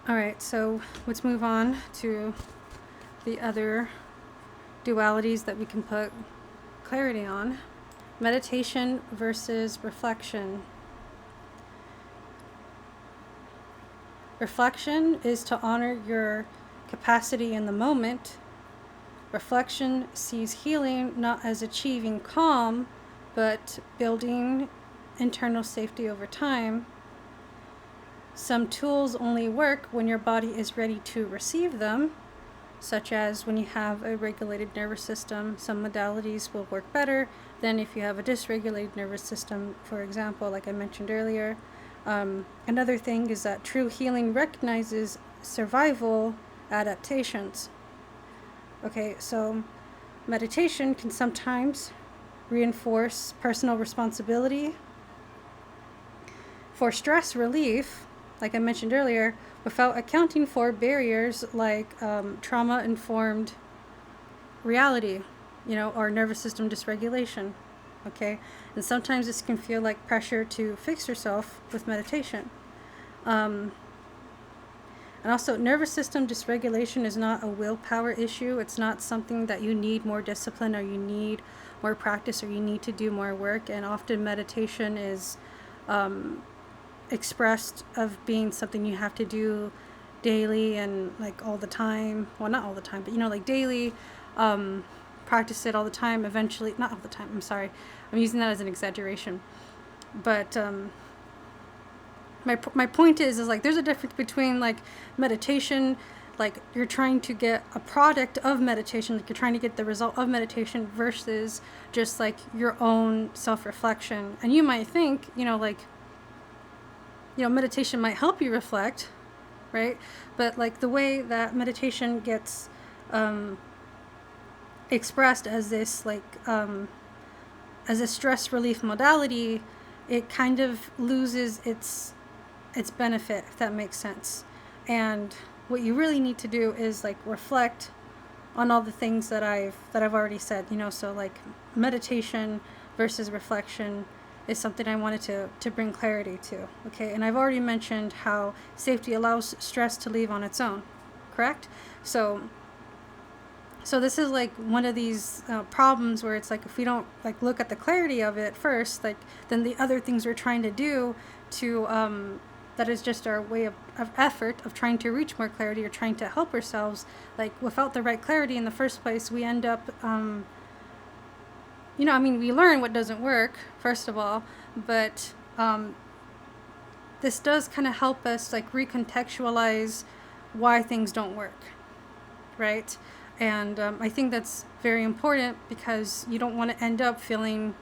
All right, so let's move on to the other dualities that we can put clarity on. Meditation versus reflection. Reflection is to honor your capacity in the moment. Reflection sees healing not as achieving calm, but building internal safety over time. Some tools only work when your body is ready to receive them, such as when you have a regulated nervous system. Some modalities will work better than if you have a dysregulated nervous system, for example, like I mentioned earlier. Another thing is that true healing recognizes survival adaptations. Okay, so meditation can sometimes reinforce personal responsibility. For stress relief, like I mentioned earlier, without accounting for barriers like trauma-informed reality, or nervous system dysregulation, okay? And sometimes this can feel like pressure to fix yourself with meditation. And also, nervous system dysregulation is not a willpower issue. It's not something that you need more discipline, or you need more practice, or you need to do more work. And often meditation is expressed of being something you have to do daily and like all the time. Well, not all the time, but like daily, practice it all the time. Eventually, not all the time. I'm sorry, I'm using that as an exaggeration. But my point is like there's a difference between like meditation, like you're trying to get a product of meditation, like you're trying to get the result of meditation, versus just like your own self-reflection. And you might think, like, meditation might help you reflect, right? But like the way that meditation gets expressed as this like as a stress relief modality, it kind of loses its benefit, if that makes sense. And what you really need to do is like reflect on all the things that I've already said, so like meditation versus reflection is something I wanted to bring clarity to. Okay, and I've already mentioned how safety allows stress to leave on its own, correct? So this is like one of these problems where it's like if we don't like look at the clarity of it first, like then the other things we're trying to do to that is just our way of effort of trying to reach more clarity or trying to help ourselves, like without the right clarity in the first place, we end up we learn what doesn't work, first of all, but this does kind of help us like recontextualize why things don't work, right? And I think that's very important because you don't want to end up feeling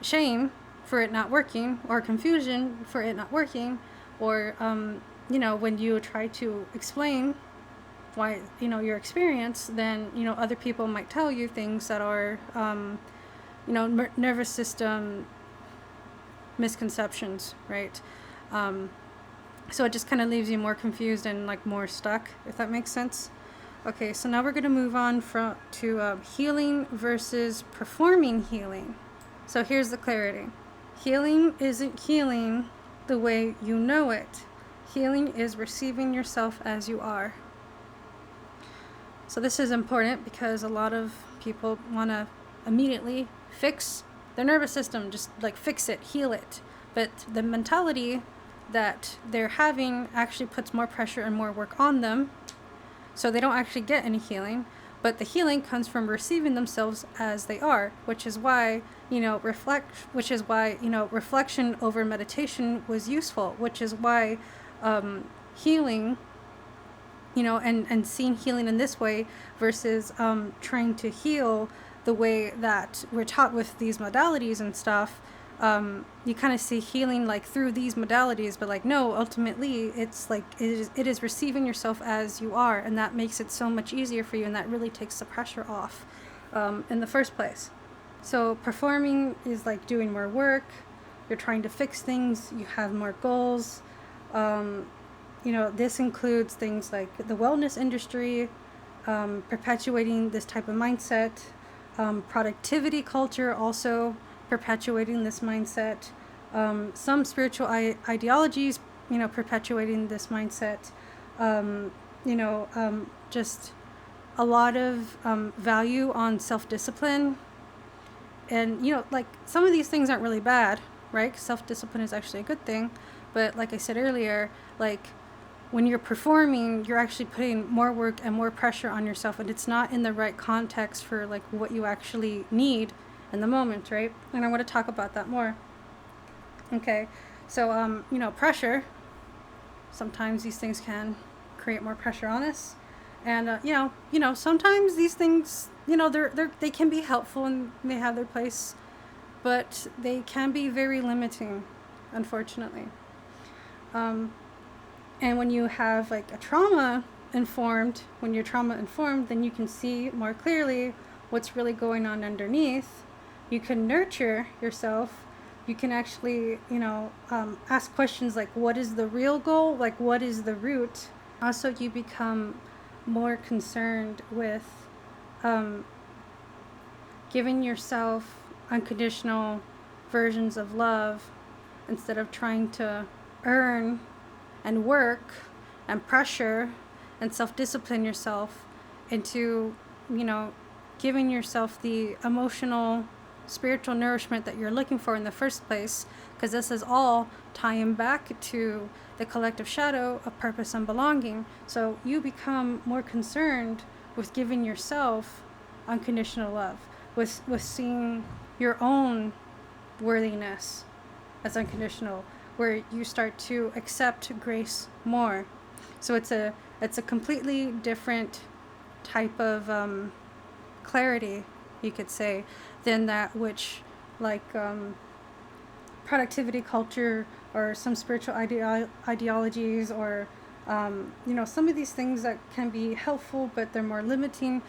shame for it not working, or confusion for it not working, or when you try to explain why your experience, then other people might tell you things that are nervous system misconceptions, right? So it just kind of leaves you more confused and like more stuck, if that makes sense. Okay, so now we're going to move on to healing versus performing healing. So here's the clarity. Healing isn't healing the way you know it. Healing is receiving yourself as you are. So this is important because a lot of people want to immediately fix their nervous system, just like fix it, heal it. But the mentality that they're having actually puts more pressure and more work on them. So they don't actually get any healing, but the healing comes from receiving themselves as they are, which is why, reflection over meditation was useful, which is why healing, and seeing healing in this way versus trying to heal the way that we're taught with these modalities and stuff. You kind of see healing like through these modalities, but like no, ultimately it's like it is receiving yourself as you are, and that makes it so much easier for you, and that really takes the pressure off in the first place. So performing is like doing more work, you're trying to fix things, you have more goals. This includes things like the wellness industry, perpetuating this type of mindset, productivity culture also perpetuating this mindset, some spiritual ideologies, perpetuating this mindset, just a lot of value on self-discipline. And, like some of these things aren't really bad, right? Self-discipline is actually a good thing. But like I said earlier, like when you're performing, you're actually putting more work and more pressure on yourself, and it's not in the right context for like what you actually need in the moment, right? And I want to talk about that more. Okay, so pressure, sometimes these things can create more pressure on us, and sometimes these things, they can be helpful and they have their place, but they can be very limiting, unfortunately. And when you have like a when you're trauma informed, then you can see more clearly what's really going on underneath. You can nurture yourself. You can actually, ask questions like, what is the real goal? Like, what is the root? Also, you become more concerned with giving yourself unconditional versions of love instead of trying to earn and work and pressure and self-discipline yourself into, giving yourself the emotional spiritual nourishment that you're looking for in the first place, because this is all tying back to the collective shadow of purpose and belonging. So you become more concerned with giving yourself unconditional love, with seeing your own worthiness as unconditional, where you start to accept grace more. So it's a completely different type of clarity, you could say, than that which, like, productivity culture or some spiritual ideologies, or some of these things that can be helpful, but they're more limiting.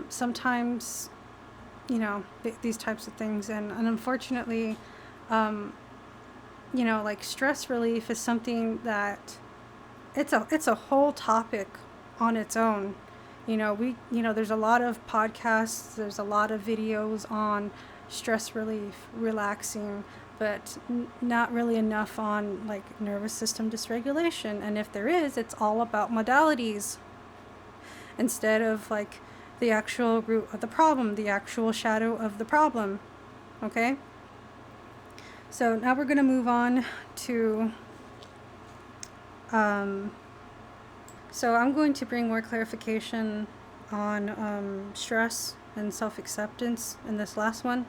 Sometimes, these types of things, and unfortunately, like stress relief is something that it's a whole topic on its own. There's a lot of podcasts, there's a lot of videos on stress relief, relaxing, but not really enough on like nervous system dysregulation. And if there is, it's all about modalities instead of like the actual root of the problem, the actual shadow of the problem. Okay? So now we're going to move on to so I'm going to bring more clarification on stress and self-acceptance in this last one.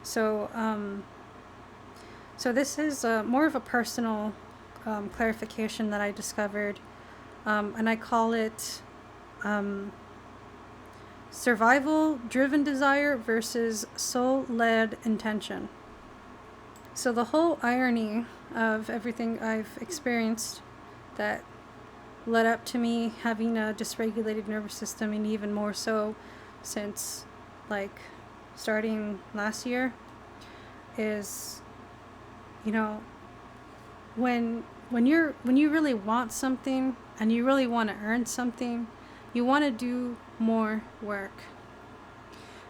So this is more of a personal clarification that I discovered, and I call it survival-driven desire versus soul-led intention. So the whole irony of everything I've experienced that led up to me having a dysregulated nervous system, and even more so since like starting last year, is when you really want something and you really want to earn something, you want to do more work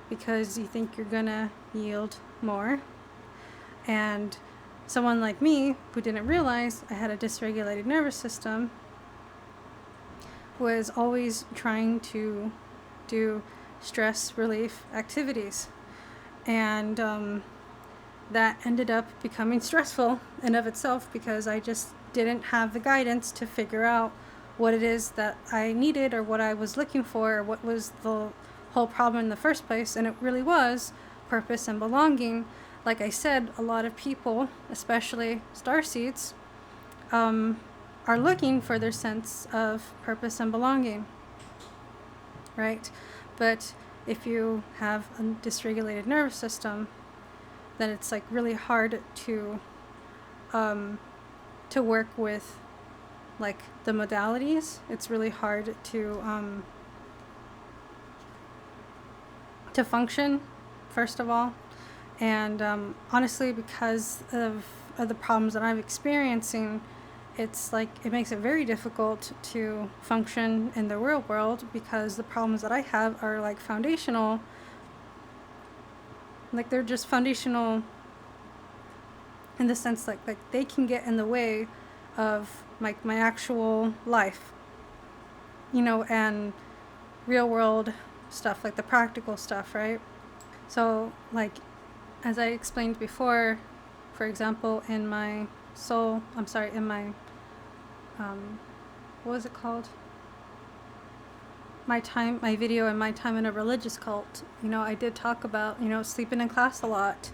because you think you're gonna yield more. And someone like me who didn't realize I had a dysregulated nervous system was always trying to do stress relief activities, and that ended up becoming stressful in of itself because I just didn't have the guidance to figure out what it is that I needed or what I was looking for or what was the whole problem in the first place. And it really was purpose and belonging. Like I said, a lot of people, especially starseeds, are looking for their sense of purpose and belonging, right? But if you have a dysregulated nervous system, then it's like really hard to work with like the modalities. It's really hard to function, first of all. And honestly, because of the problems that I'm experiencing, it's like it makes it very difficult to function in the real world because the problems that I have are like foundational. Like they're just foundational in the sense like they can get in the way of like my actual life, and real world stuff, like the practical stuff, right? So like, as I explained before, for example, in my what was it called? My video and my time in a religious cult, I did talk about, sleeping in class a lot.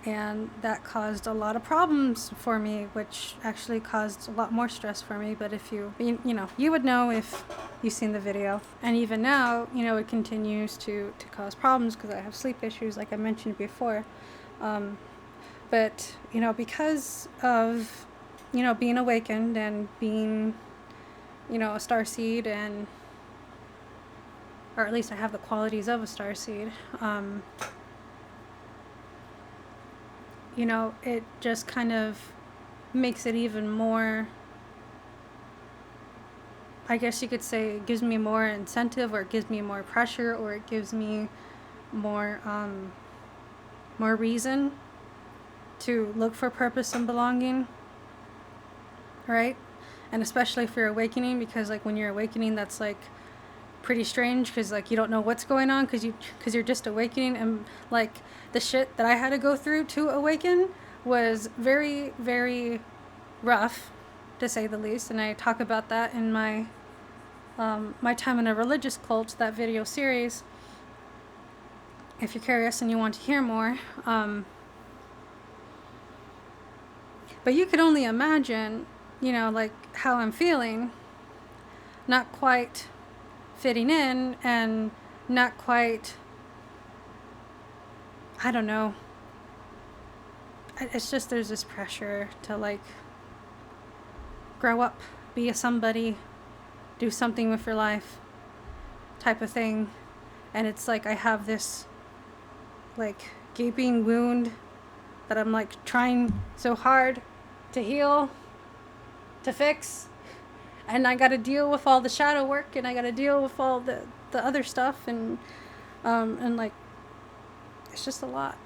And that caused a lot of problems for me, which actually caused a lot more stress for me. But if you would know if you've seen the video. And even now, it continues to cause problems because I have sleep issues, like I mentioned before. But, because of, being awakened and being, a starseed, and, or at least I have the qualities of a starseed, it just kind of makes it even more, I guess you could say, it gives me more incentive, or it gives me more pressure, or it gives me more reason to look for purpose and belonging, right? And especially if you're awakening, because like when you're awakening, that's like pretty strange because like you don't know what's going on because you're just awakening, and like the shit that I had to go through to awaken was very, very rough, to say the least. And I talk about that in my my time in a religious cult, that video series, if you're curious and you want to hear more. But you could only imagine, you know, like how I'm feeling, not quite fitting in and not quite, I don't know. It's just there's this pressure to like grow up, be a somebody, do something with your life type of thing. And it's like I have this like gaping wound that I'm like trying so hard to heal, to fix. And I got to deal with all the shadow work, and I got to deal with all the other stuff, and like it's just a lot.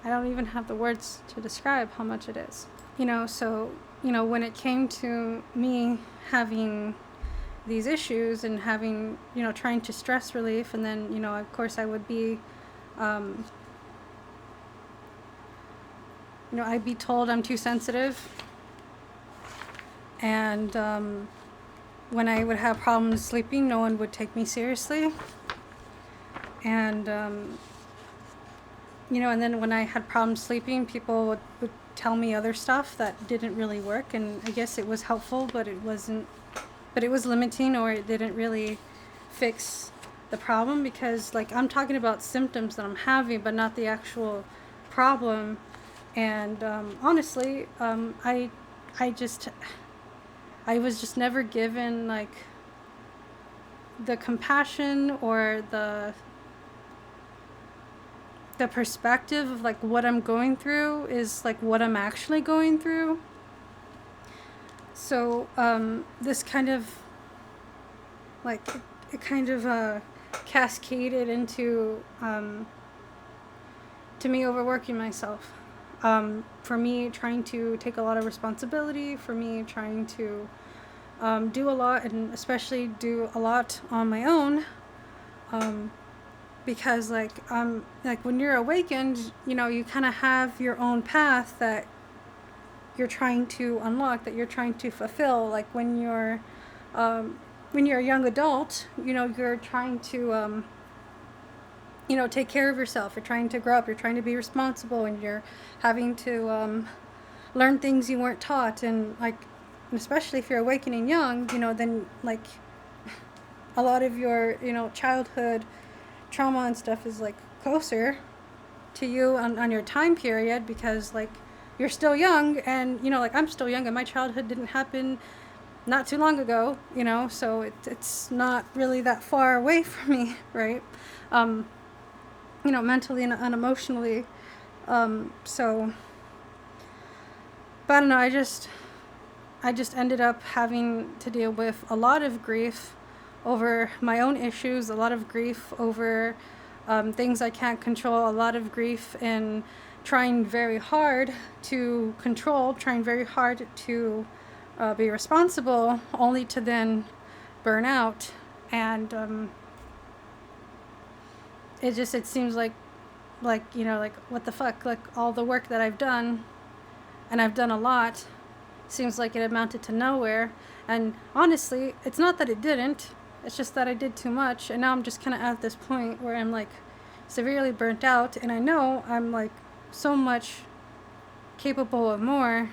I don't even have the words to describe how much it is. You know, so, you know, when it came to me having these issues and having, you know, trying to stress relief, and then, you know, of course I would be, you know, I'd be told I'm too sensitive. And when I would have problems sleeping, no one would take me seriously. And, you know, and then when I had problems sleeping, people would tell me other stuff that didn't really work. And I guess it was helpful, but it wasn't, but it was limiting, or it didn't really fix the problem, because like I'm talking about symptoms that I'm having, but not the actual problem. And honestly, I was just never given like the compassion or the perspective of like what I'm going through is like what I'm actually going through. So this kind of like it kind of cascaded into to me overworking myself. For me trying to take a lot of responsibility, for me trying to do a lot, and especially do a lot on my own, because like when you're awakened, you know, you kind of have your own path that you're trying to unlock, that you're trying to fulfill. Like when you're a young adult, you know, you're trying to you know, take care of yourself. You're trying to grow up. You're trying to be responsible, and you're having to learn things you weren't taught. And like, especially if you're awakening young, you know, then like a lot of your, you know, childhood trauma and stuff is like closer to you on your time period, because like you're still young, and you know, like I'm still young, and my childhood didn't happen not too long ago, you know, so it's not really that far away from me, right? You know, mentally and emotionally. So, but I don't know, I just ended up having to deal with a lot of grief over my own issues, a lot of grief over things I can't control, a lot of grief in trying very hard to control, trying very hard to be responsible, only to then burn out. And it seems like, you know, like what the fuck, like all the work that I've done, and I've done a lot, seems like it amounted to nowhere. And honestly, it's not that it didn't, it's just that I did too much, and now I'm just kind of at this point where I'm like severely burnt out, and I know I'm like so much capable of more,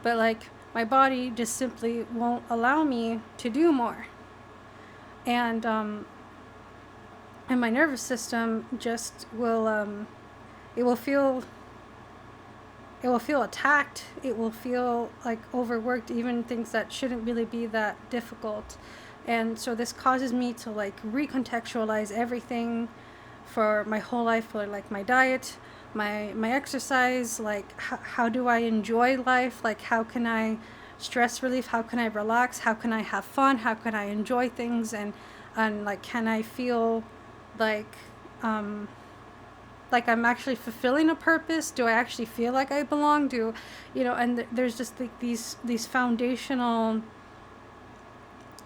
but like my body just simply won't allow me to do more. And my nervous system just will it will feel attacked, it will feel like overworked, even things that shouldn't really be that difficult. And so this causes me to like recontextualize everything for my whole life, for like my diet, my exercise, like how do I enjoy life, like how can I stress relief, how can I relax, how can I have fun, how can I enjoy things, and like can I feel like I'm actually fulfilling a purpose? Do I actually feel like I belong? Do you know? And there's just like these foundational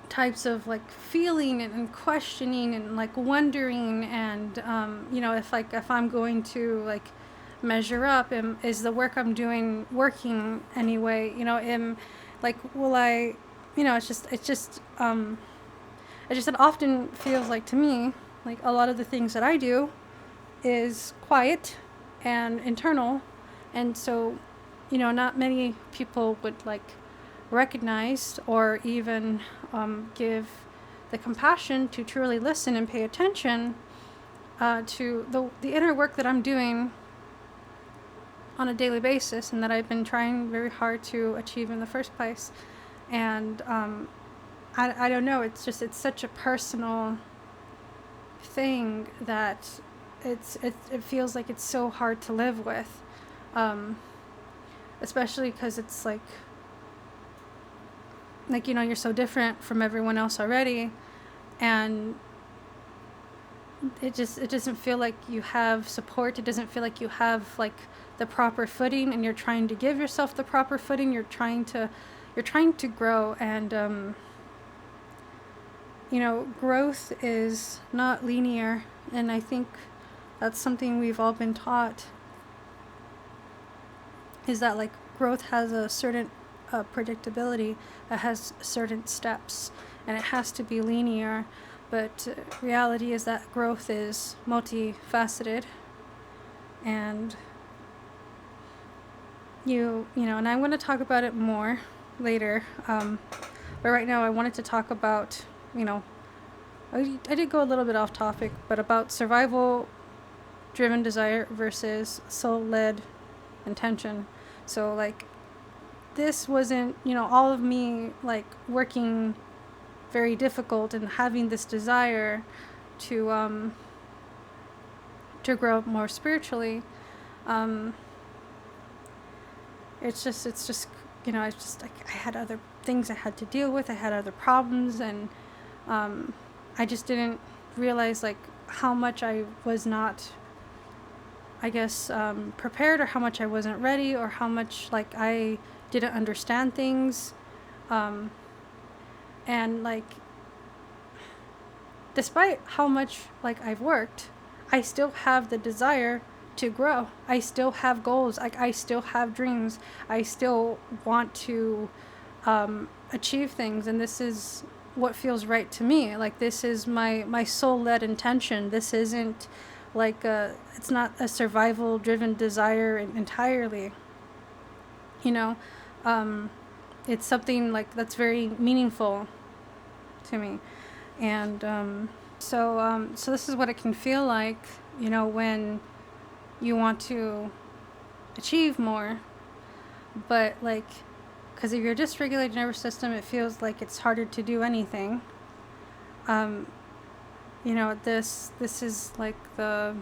types of like feeling and questioning and like wondering, and if I'm going to like measure up, is the work I'm doing working anyway, like will I, it often feels like to me like a lot of the things that I do is quiet and internal, and so not many people would like recognize or even give the compassion to truly listen and pay attention to the inner work that I'm doing on a daily basis, and that I've been trying very hard to achieve in the first place. And I don't know, it's such a personal thing that it feels like it's so hard to live with, especially because it's like you're so different from everyone else already, and it doesn't feel like you have support. It doesn't feel like you have like the proper footing, and you're trying to give yourself the proper footing. You're trying to grow, and growth is not linear, and I think that's something we've all been taught, is that like growth has a certain predictability. It has certain steps, and it has to be linear. But reality is that growth is multifaceted, and and I'm going to talk about it more later. But right now I wanted to talk about, I did go a little bit off topic, but about survival-driven desire versus soul-led intention. So like, this wasn't, all of me like working very difficult and having this desire to grow more spiritually. It's just I had other things I had to deal with. I had other problems, and I just didn't realize like how much I was not, I guess, prepared, or how much I wasn't ready, or how much like I didn't understand things, and like, despite how much like I've worked, I still have the desire to grow. I still have goals. Like, I still have dreams. I still want to achieve things, and this is what feels right to me. Like, this is my soul-led intention. This isn't like it's not a survival-driven desire entirely. It's something like that's very meaningful to me, and so this is what it can feel like, when you want to achieve more, but like, because of your dysregulated nervous system, it feels like it's harder to do anything. This is like the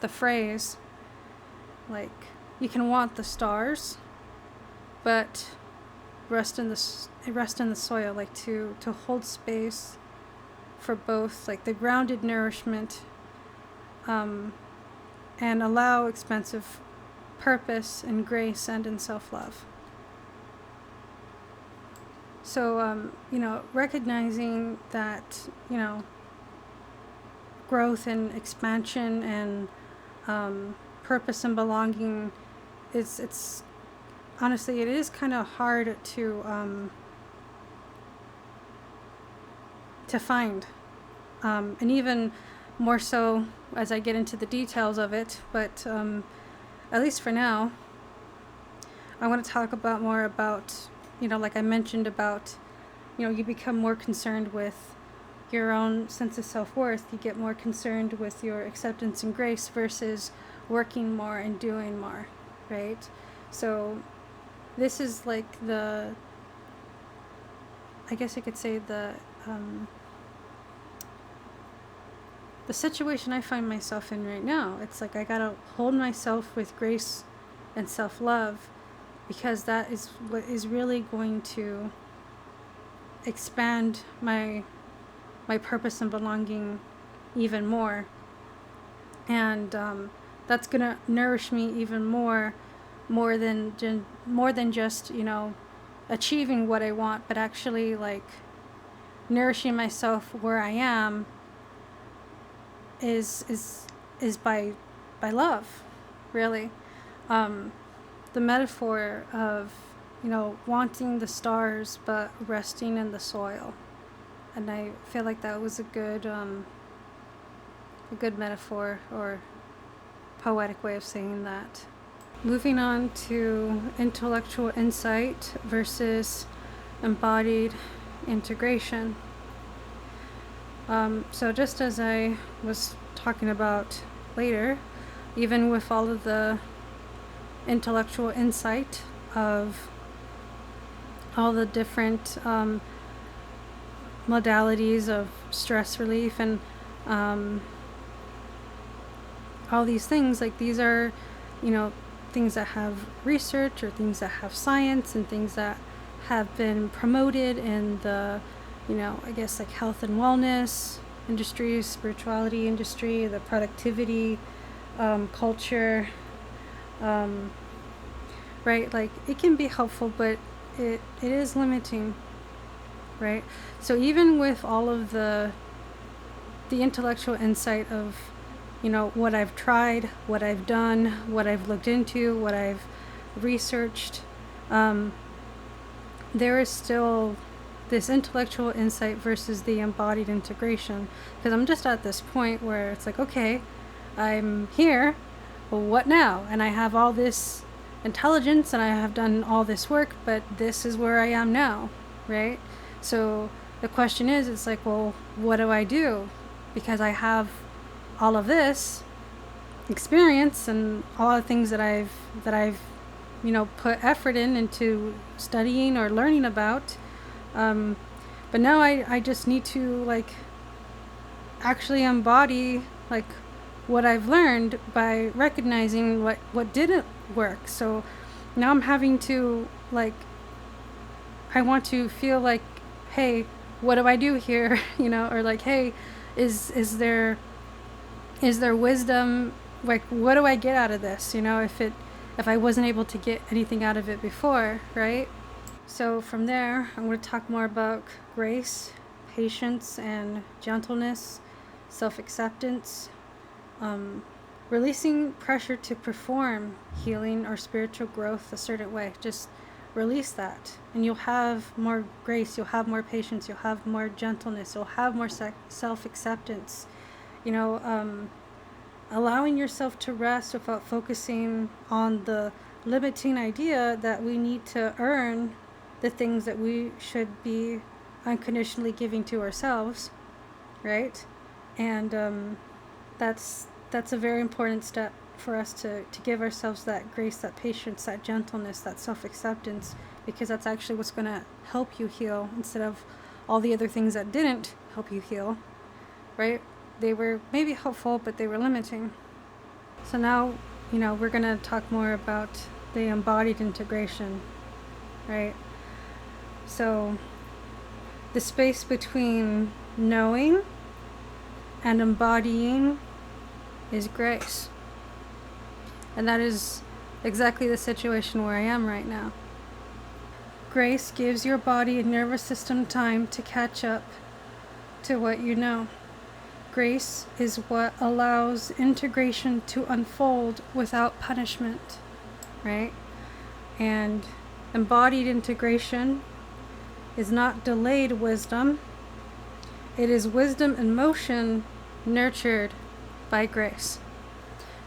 phrase, like, you can want the stars, but rest in the soil, like to hold space for both, like the grounded nourishment, and allow expansive purpose and grace and in self-love. So, recognizing that, growth and expansion and purpose and belonging, it's honestly, it is kind of hard to find, and even more so as I get into the details of it. But at least for now, I want to talk more about, like I mentioned about, you become more concerned with your own sense of self-worth. You get more concerned with your acceptance and grace versus working more and doing more, right? So this is like I guess I could say the situation I find myself in right now. It's like I gotta hold myself with grace and self-love, because that is what is really going to expand my purpose and belonging even more, and that's gonna nourish me even more than just achieving what I want, but actually like nourishing myself where I am is by love, really. The metaphor of, wanting the stars but resting in the soil, and I feel like that was a good metaphor or poetic way of saying that. Moving on to intellectual insight versus embodied integration. So just as I was talking about later, even with all of the intellectual insight of all the different modalities of stress relief and all these things, like these are, things that have research or things that have science and things that have been promoted in the, I guess like health and wellness industry, spirituality industry, the productivity culture, right? Like it can be helpful, but it is limiting, right? So even with all of the intellectual insight of, what I've tried, what I've done, what I've looked into, what I've researched, there is still this intellectual insight versus the embodied integration. Because I'm just at this point where it's like, okay, I'm here, well, what now? And I have all this intelligence and I have done all this work, but this is where I am now, right? So the question is, it's like, well, what do I do? Because I have all of this experience and all the things that I've put effort into studying or learning about, but now I just need to like actually embody like what I've learned by recognizing what didn't work. So now I'm having to like, I want to feel like, hey, what do I do here? Or like, hey, is there wisdom? Like, what do I get out of this? If I wasn't able to get anything out of it before, right? So from there, I'm going to talk more about grace, patience, and gentleness, self-acceptance, releasing pressure to perform healing or spiritual growth a certain way. Just release that, and you'll have more grace, you'll have more patience, you'll have more gentleness, you'll have more self-acceptance. Allowing yourself to rest without focusing on the limiting idea that we need to earn the things that we should be unconditionally giving to ourselves, right? And that's a very important step for us to give ourselves that grace, that patience, that gentleness, that self-acceptance, because that's actually what's going to help you heal instead of all the other things that didn't help you heal, right? They were maybe helpful, but they were limiting. So now, we're going to talk more about the embodied integration, right? So the space between knowing and embodying is grace. And that is exactly the situation where I am right now. Grace gives your body and nervous system time to catch up to what you know. Grace is what allows integration to unfold without punishment, right? And embodied integration is not delayed wisdom. It is wisdom in motion, nurtured by grace.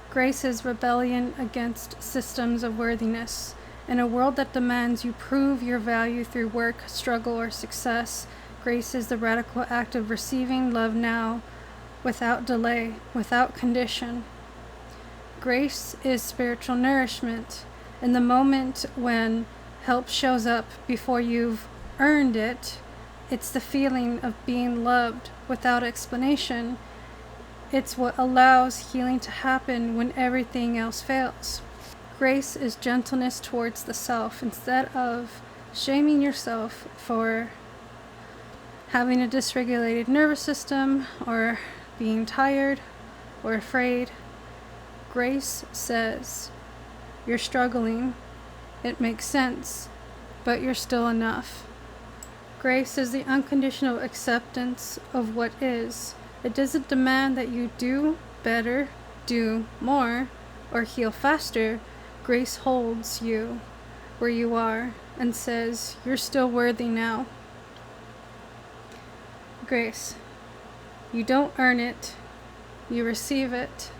Grace is rebellion against systems of worthiness. In a world that demands you prove your value through work, struggle, or success, grace is the radical act of receiving love now, without delay, without condition. Grace is spiritual nourishment. In the moment when help shows up before you've earned it, it's the feeling of being loved without explanation. It's what allows healing to happen when everything else fails. Grace is gentleness towards the self. Instead of shaming yourself for having a dysregulated nervous system or being tired or afraid, grace says, you're struggling, it makes sense, but you're still enough. Grace is the unconditional acceptance of what is. It doesn't demand that you do better, do more, or heal faster. Grace holds you where you are and says, you're still worthy now. Grace. You don't earn it. You receive it.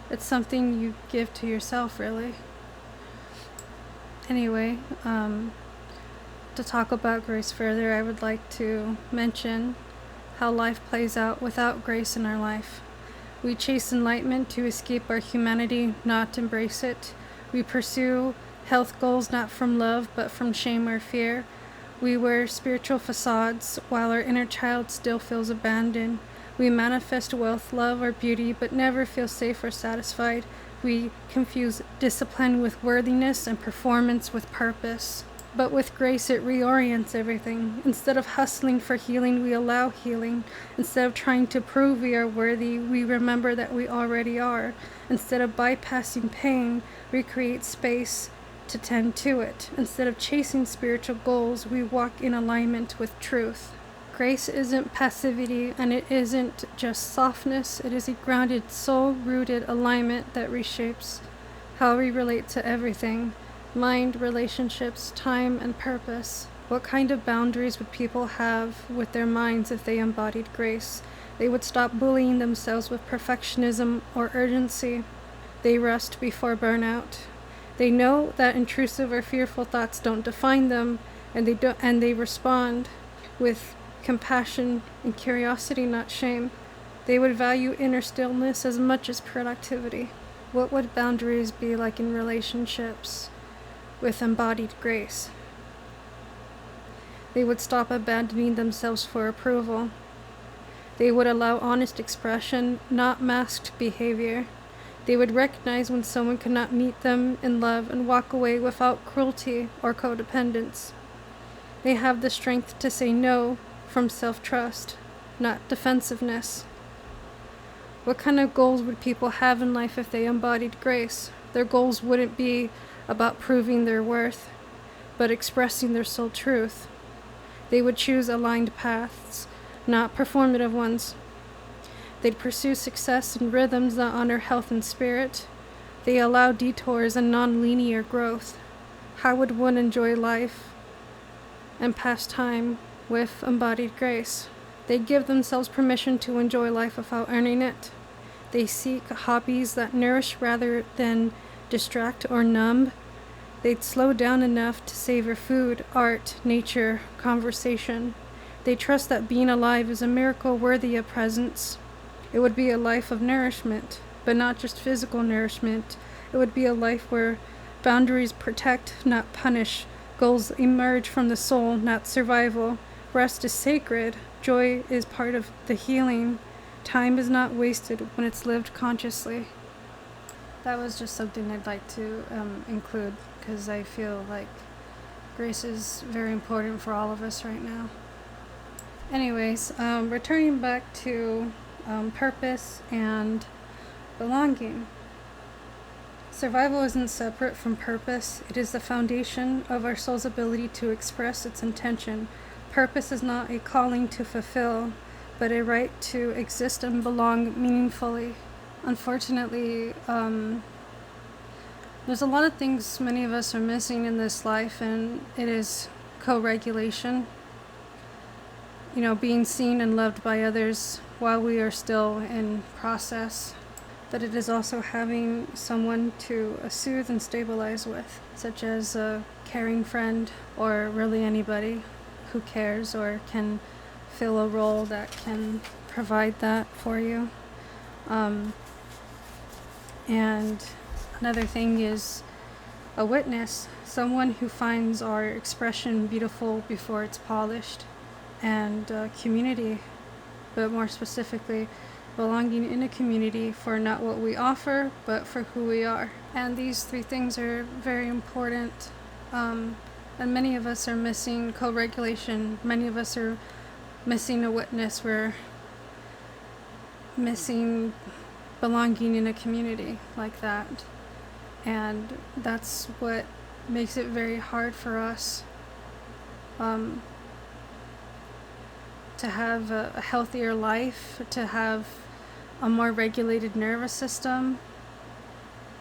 It's something you give to yourself, really. Anyway, to talk about grace further, I would like to mention how life plays out without grace in our life. We chase enlightenment to escape our humanity, not embrace it. We pursue health goals not from love, but from shame or fear. We wear spiritual facades while our inner child still feels abandoned. We manifest wealth, love, or beauty, but never feel safe or satisfied. We confuse discipline with worthiness and performance with purpose. But with grace, it reorients everything. Instead of hustling for healing, we allow healing. Instead of trying to prove we are worthy, we remember that we already are. Instead of bypassing pain, we create space to tend to it. Instead of chasing spiritual goals, we walk in alignment with truth. Grace isn't passivity, and it isn't just softness. It is a grounded, soul-rooted alignment that reshapes how we relate to everything: mind, relationships, time, and purpose. What kind of boundaries would people have with their minds if they embodied grace? They would stop bullying themselves with perfectionism or urgency. They rest before burnout. They know that intrusive or fearful thoughts don't define them, and they respond with compassion and curiosity, not shame. They would value inner stillness as much as productivity. What would boundaries be like in relationships with embodied grace? They would stop abandoning themselves for approval. They would allow honest expression, not masked behavior. They would recognize when someone could not meet them in love and walk away without cruelty or codependence. They have the strength to say no from self-trust, not defensiveness. What kind of goals would people have in life if they embodied grace? Their goals wouldn't be about proving their worth, but expressing their soul truth. They would choose aligned paths, not performative ones. They'd pursue success in rhythms that honor health and spirit. They allow detours and non-linear growth. How would one enjoy life and pass time with embodied grace? They give themselves permission to enjoy life without earning it. They seek hobbies that nourish rather than distract or numb. They'd slow down enough to savor food, art, nature, conversation. They trust that being alive is a miracle worthy of presence. It would be a life of nourishment, but not just physical nourishment. It would be a life where boundaries protect, not punish. Goals emerge from the soul, not survival. Rest is sacred. Joy is part of the healing. Time is not wasted when it's lived consciously. That was just something I'd like to include, because I feel like grace is very important for all of us right now. Anyways, returning back to purpose and belonging. Survival isn't separate from purpose. It is the foundation of our soul's ability to express its intention. Purpose is not a calling to fulfill, but a right to exist and belong meaningfully. Unfortunately, there's a lot of things many of us are missing in this life, and it is co-regulation. Being seen and loved by others while we are still in process. But it is also having someone to soothe and stabilize with, such as a caring friend, or really anybody who cares or can fill a role that can provide that for you. And another thing is a witness, someone who finds our expression beautiful before it's polished, and community, but more specifically, belonging in a community for not what we offer, but for who we are. And these three things are very important. And many of us are missing co-regulation. Many of us are missing a witness. We're missing belonging in a community like that. And that's what makes it very hard for us um, to have a healthier life, to have a more regulated nervous system.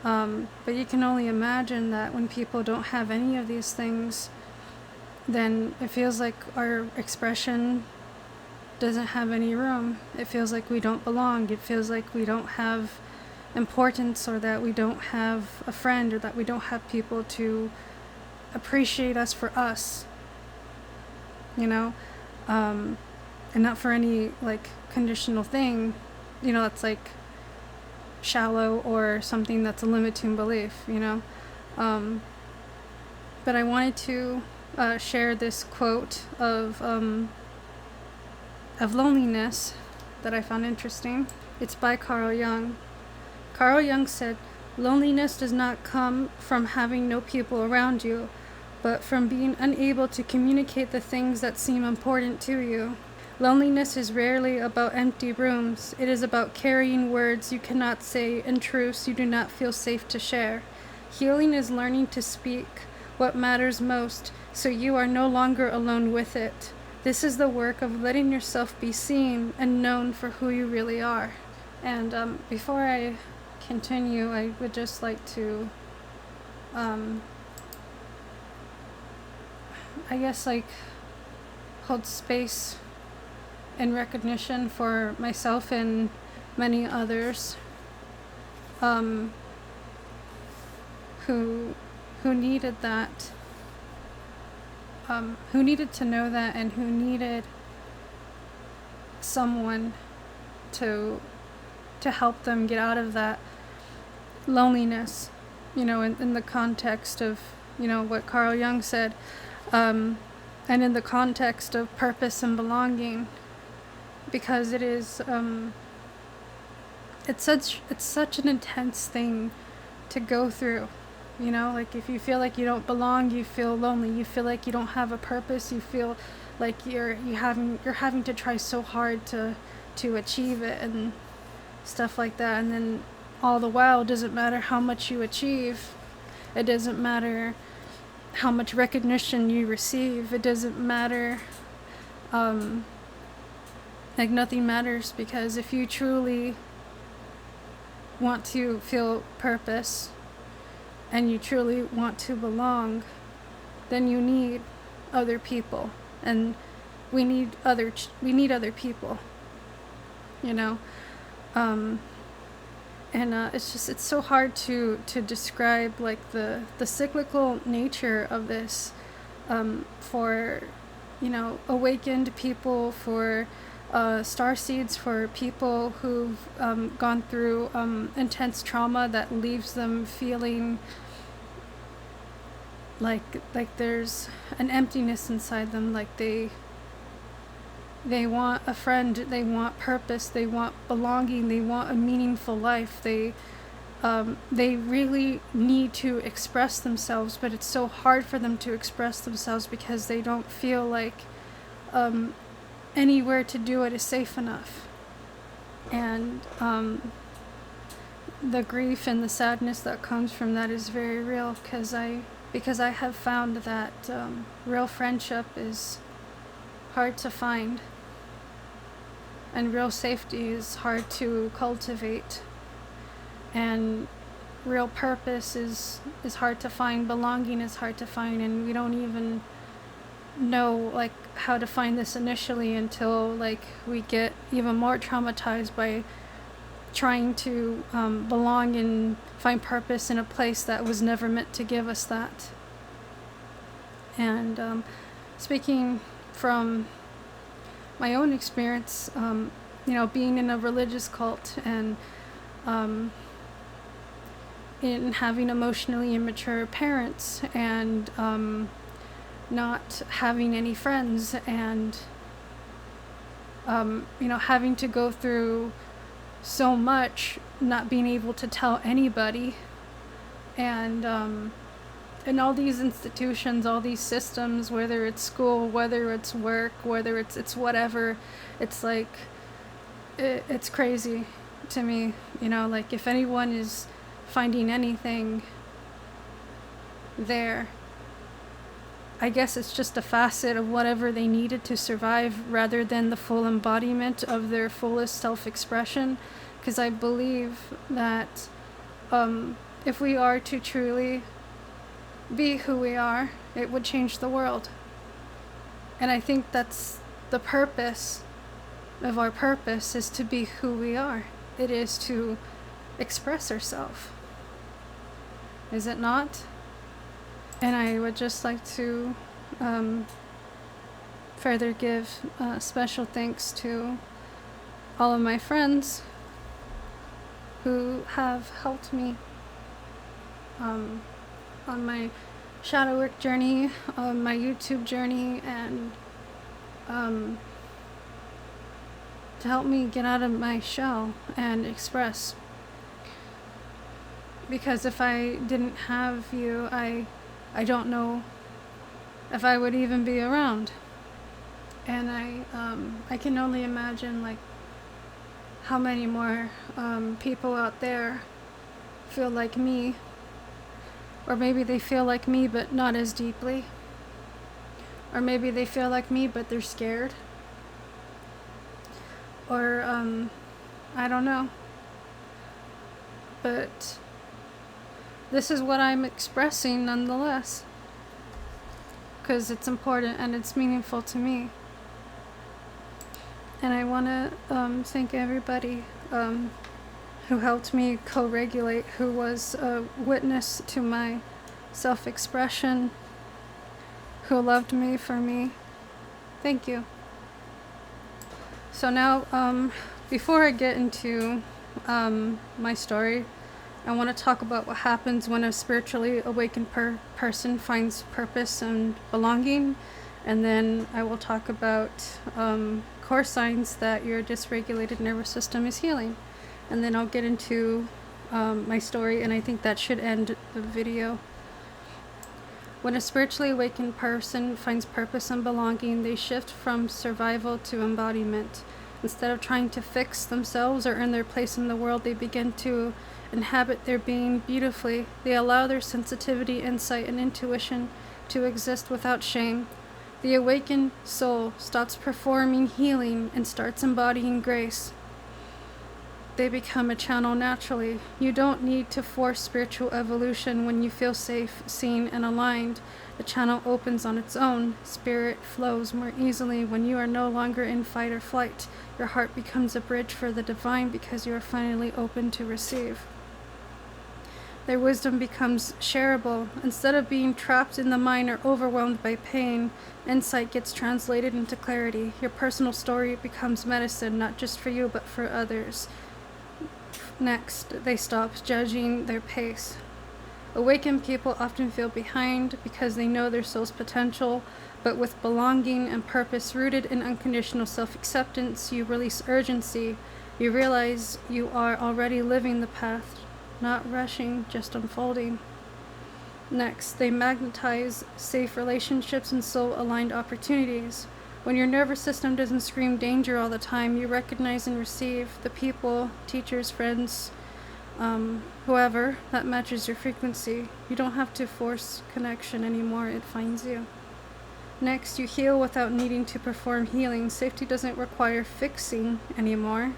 But you can only imagine that when people don't have any of these things, then it feels like our expression doesn't have any room. It feels like we don't belong. It feels like we don't have importance, or that we don't have a friend, or that we don't have people to appreciate us for us, you know? And not for any like conditional thing, you know, that's like shallow or something that's a limiting belief, you know? But I wanted to share this quote of loneliness that I found interesting. It's by Carl Jung. Carl Jung said, "Loneliness does not come from having no people around you, but from being unable to communicate the things that seem important to you. Loneliness is rarely about empty rooms. It is about carrying words you cannot say and truths you do not feel safe to share. Healing is learning to speak what matters most, so you are no longer alone with it. This is the work of letting yourself be seen and known for who you really are." And before I continue, I would just like to, I guess, like, hold space and recognition for myself and many others who needed that, who needed to know that, and who needed someone to help them get out of that loneliness, you know, in the context of, you know, what Carl Jung said, and in the context of purpose and belonging, because it is, it's such an intense thing to go through, you know, like if you feel like you don't belong, you feel lonely, you feel like you don't have a purpose, you feel like you're having to try so hard to achieve it and stuff like that. And then all the while, it doesn't matter how much you achieve, it doesn't matter how much recognition you receive, it doesn't matter, like nothing matters, because if you truly want to feel purpose and you truly want to belong, then you need other people, and we need other people, you know. And it's so hard to describe like the cyclical nature of this, for, you know, awakened people, for starseeds, for people who've gone through intense trauma that leaves them feeling like there's an emptiness inside them, like they want a friend, they want purpose, they want belonging, they want a meaningful life. They really need to express themselves, but it's so hard for them to express themselves because they don't feel like anywhere to do it is safe enough. And the grief and the sadness that comes from that is very real, because I have found that real friendship is hard to find, and real safety is hard to cultivate, and real purpose is hard to find, belonging is hard to find, and we don't even know like how to find this initially until like we get even more traumatized by trying to belong and find purpose in a place that was never meant to give us that. And speaking from my own experience, you know, being in a religious cult, and in having emotionally immature parents, and not having any friends, and you know, having to go through so much, not being able to tell anybody, and all these institutions, all these systems, whether it's school, whether it's work, whether it's whatever, it's like it's crazy to me, you know, like if anyone is finding anything there, I guess it's just a facet of whatever they needed to survive rather than the full embodiment of their fullest self-expression. Because I believe that if we are to truly be who we are, it would change the world. And I think that's the purpose of our purpose, is to be who we are. It is to express ourselves. Is it not? And I would just like to further give special thanks to all of my friends who have helped me on my shadow work journey, on my YouTube journey, and to help me get out of my shell and express. Because if I didn't have you, I don't know if I would even be around. And I can only imagine like how many more people out there feel like me, or maybe they feel like me but not as deeply, or maybe they feel like me but they're scared, or I don't know. But this is what I'm expressing nonetheless, because it's important and it's meaningful to me. And I want to thank everybody who helped me co-regulate, who was a witness to my self-expression, who loved me for me. Thank you. So now, before I get into my story, I want to talk about what happens when a spiritually awakened person finds purpose and belonging, and then I will talk about core signs that your dysregulated nervous system is healing, and then I'll get into my story, and I think that should end the video. When a spiritually awakened person finds purpose and belonging, they shift from survival to embodiment. Instead of trying to fix themselves or earn their place in the world, they begin to inhabit their being beautifully. They allow their sensitivity, insight, and intuition to exist without shame. The awakened soul stops performing healing and starts embodying grace. They become a channel naturally. You don't need to force spiritual evolution. When you feel safe, seen, and aligned, the channel opens on its own. Spirit flows more easily when you are no longer in fight or flight. Your heart becomes a bridge for the divine because you are finally open to receive. Their wisdom becomes shareable. Instead of being trapped in the mind or overwhelmed by pain, insight gets translated into clarity. Your personal story becomes medicine, not just for you, but for others. Next, they stop judging their pace. Awakened people often feel behind because they know their soul's potential, but with belonging and purpose rooted in unconditional self-acceptance, you release urgency. You realize you are already living the path, not rushing, just unfolding. Next, they magnetize safe relationships and soul-aligned opportunities. When your nervous system doesn't scream danger all the time, you recognize and receive the people, teachers, friends, whoever that matches your frequency. You don't have to force connection anymore, it finds you. Next, you heal without needing to perform healing. Safety doesn't require fixing anymore.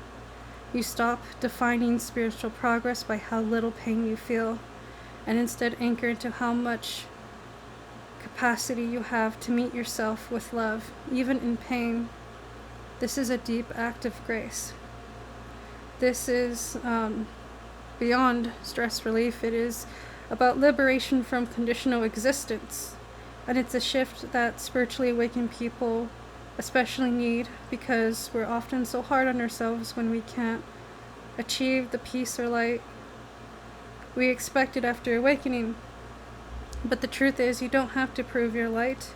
You stop defining spiritual progress by how little pain you feel, and instead anchor into how much capacity you have to meet yourself with love, even in pain. This is a deep act of grace. This is beyond stress relief. It is about liberation from conditional existence, and it's a shift that spiritually awakened people especially need, because we're often so hard on ourselves when we can't achieve the peace or light we expected after awakening. But the truth is, you don't have to prove your light.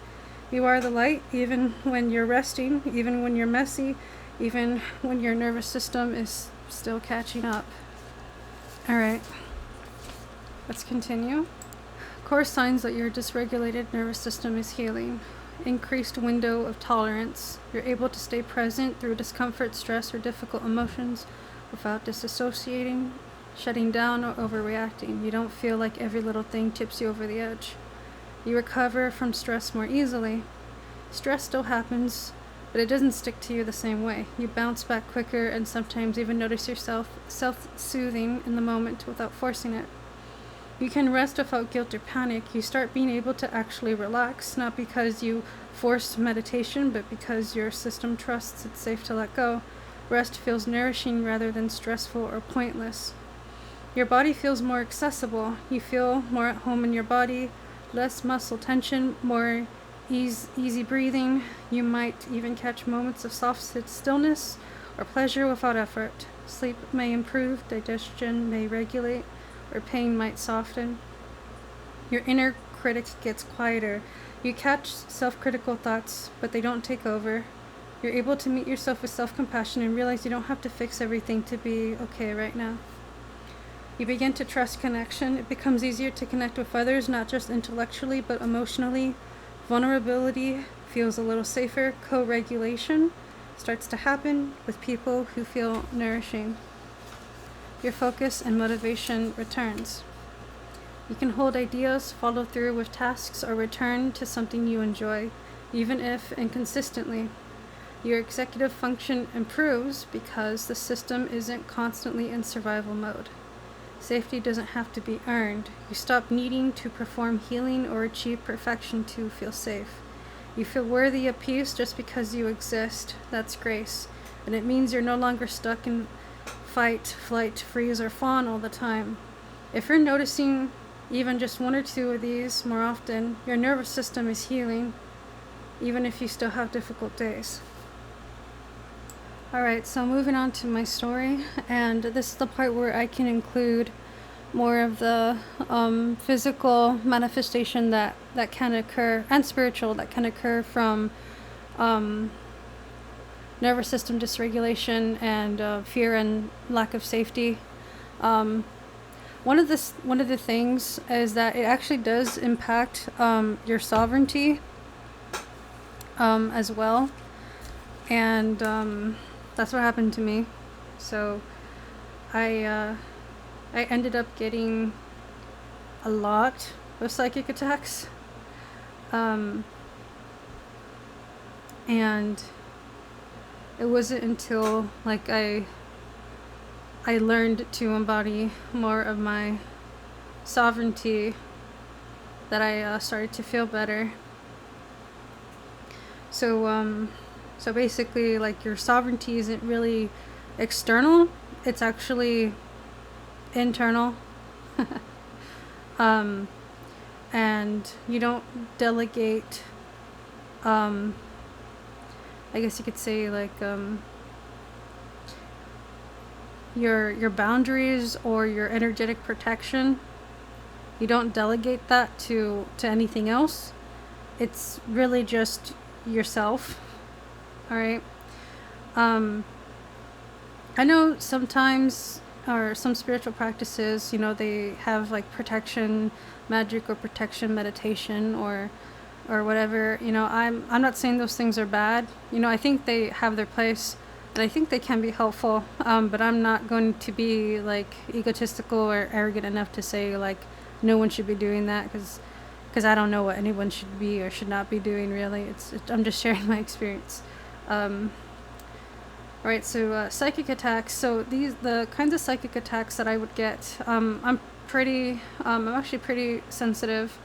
You are the light, even when you're resting, even when you're messy, even when your nervous system is still catching up. Alright, let's continue. Core signs that your dysregulated nervous system is healing. Increased window of tolerance. You're able to stay present through discomfort, stress, or difficult emotions without disassociating, shutting down, or overreacting. You don't feel like every little thing tips you over the edge. You recover from stress more easily. Stress still happens, but it doesn't stick to you the same way. You bounce back quicker and sometimes even notice yourself self-soothing in the moment without forcing it. You can rest without guilt or panic. You start being able to actually relax, not because you forced meditation, but because your system trusts it's safe to let go. Rest feels nourishing rather than stressful or pointless. Your body feels more accessible. You feel more at home in your body, less muscle tension, more easy breathing. You might even catch moments of soft stillness or pleasure without effort. Sleep may improve, digestion may regulate, or pain might soften. Your inner critic gets quieter. You catch self-critical thoughts, but they don't take over. You're able to meet yourself with self-compassion and realize you don't have to fix everything to be okay right now. You begin to trust connection. It becomes easier to connect with others, not just intellectually, but emotionally. Vulnerability feels a little safer. Co-regulation starts to happen with people who feel nourishing. Your focus and motivation returns. You can hold ideas, follow through with tasks, or return to something you enjoy, even if inconsistently. Your executive function improves because the system isn't constantly in survival mode. Safety doesn't have to be earned. You stop needing to perform healing or achieve perfection to feel safe. You feel worthy of peace just because you exist. That's grace. And it means you're no longer stuck in fight, flight, freeze, or fawn all the time. If you're noticing even just one or two of these more often, your nervous system is healing, even if you still have difficult days. Alright, so moving on to my story, and this is the part where I can include more of the physical manifestation that can occur, and spiritual, that can occur from nervous system dysregulation and fear and lack of safety. One of the things is that it actually does impact your sovereignty as well, and that's what happened to me. So I ended up getting a lot of psychic attacks, and it wasn't until like I learned to embody more of my sovereignty that I started to feel better. So basically, like, your sovereignty isn't really external, it's actually internal. And you don't delegate, I guess you could say, like, your boundaries or your energetic protection. You don't delegate that to anything else. It's really just yourself. All right. I know sometimes, or some spiritual practices, you know, they have like protection magic or protection meditation or whatever. You know, I'm not saying those things are bad. You know, I think they have their place, and I think they can be helpful. But I'm not going to be like egotistical or arrogant enough to say like no one should be doing that, because I don't know what anyone should be or should not be doing. Really, I'm just sharing my experience. Alright, so psychic attacks. So the kinds of psychic attacks that I would get, I'm actually pretty sensitive,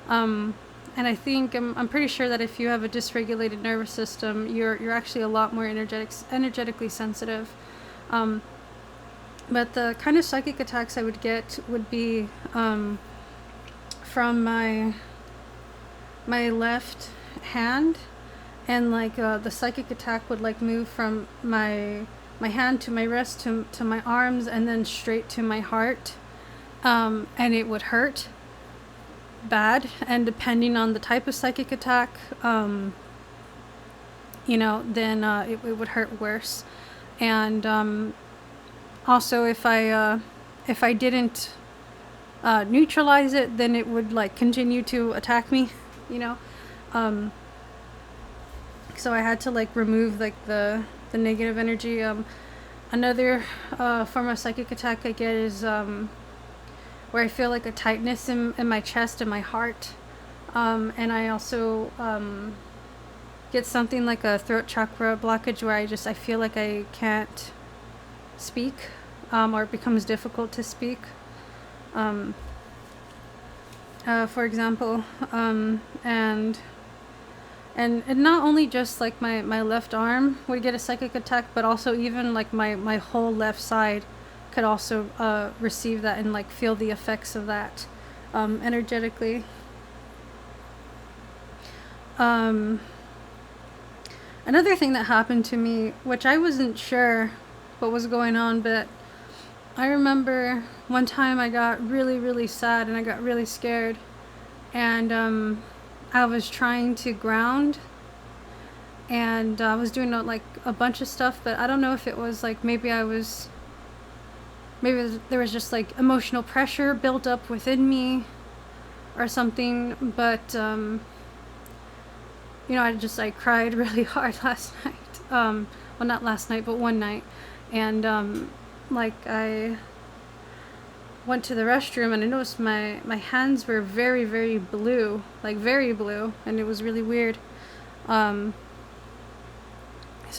and I think I'm pretty sure that if you have a dysregulated nervous system, you're actually a lot more energetically sensitive. But the kind of psychic attacks I would get would be from my left hand. And like the psychic attack would like move from my hand to my wrist to my arms and then straight to my heart, and it would hurt bad. And depending on the type of psychic attack, you know, then it would hurt worse. And also, if I didn't neutralize it, then it would like continue to attack me. You know. So I had to like remove like the negative energy. Another form of psychic attack I get is where I feel like a tightness in my chest and my heart, And I also get something like a throat chakra blockage where I feel like I can't speak, or it becomes difficult to speak. For example, and not only just like my left arm would get a psychic attack, but also even like my whole left side could also receive that and like feel the effects of that energetically. Another thing that happened to me, which I wasn't sure what was going on, but I remember one time I got really, really sad and I got really scared, and I was trying to ground, and I was doing like a bunch of stuff, but I don't know if it was like maybe there was just like emotional pressure built up within me or something, but I cried really hard last night. Well, not last night, but one night. And like I went to the restroom and I noticed my hands were very, very blue, like very blue, and it was really weird. So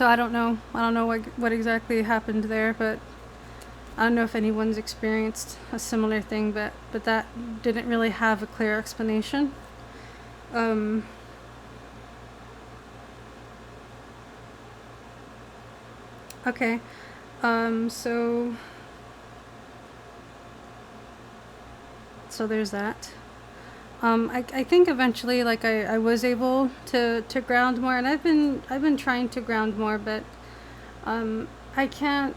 I don't know what exactly happened there, but I don't know if anyone's experienced a similar thing, but that didn't really have a clear explanation. Okay, so there's that. I think eventually, like I was able to ground more, and I've been trying to ground more, but I can't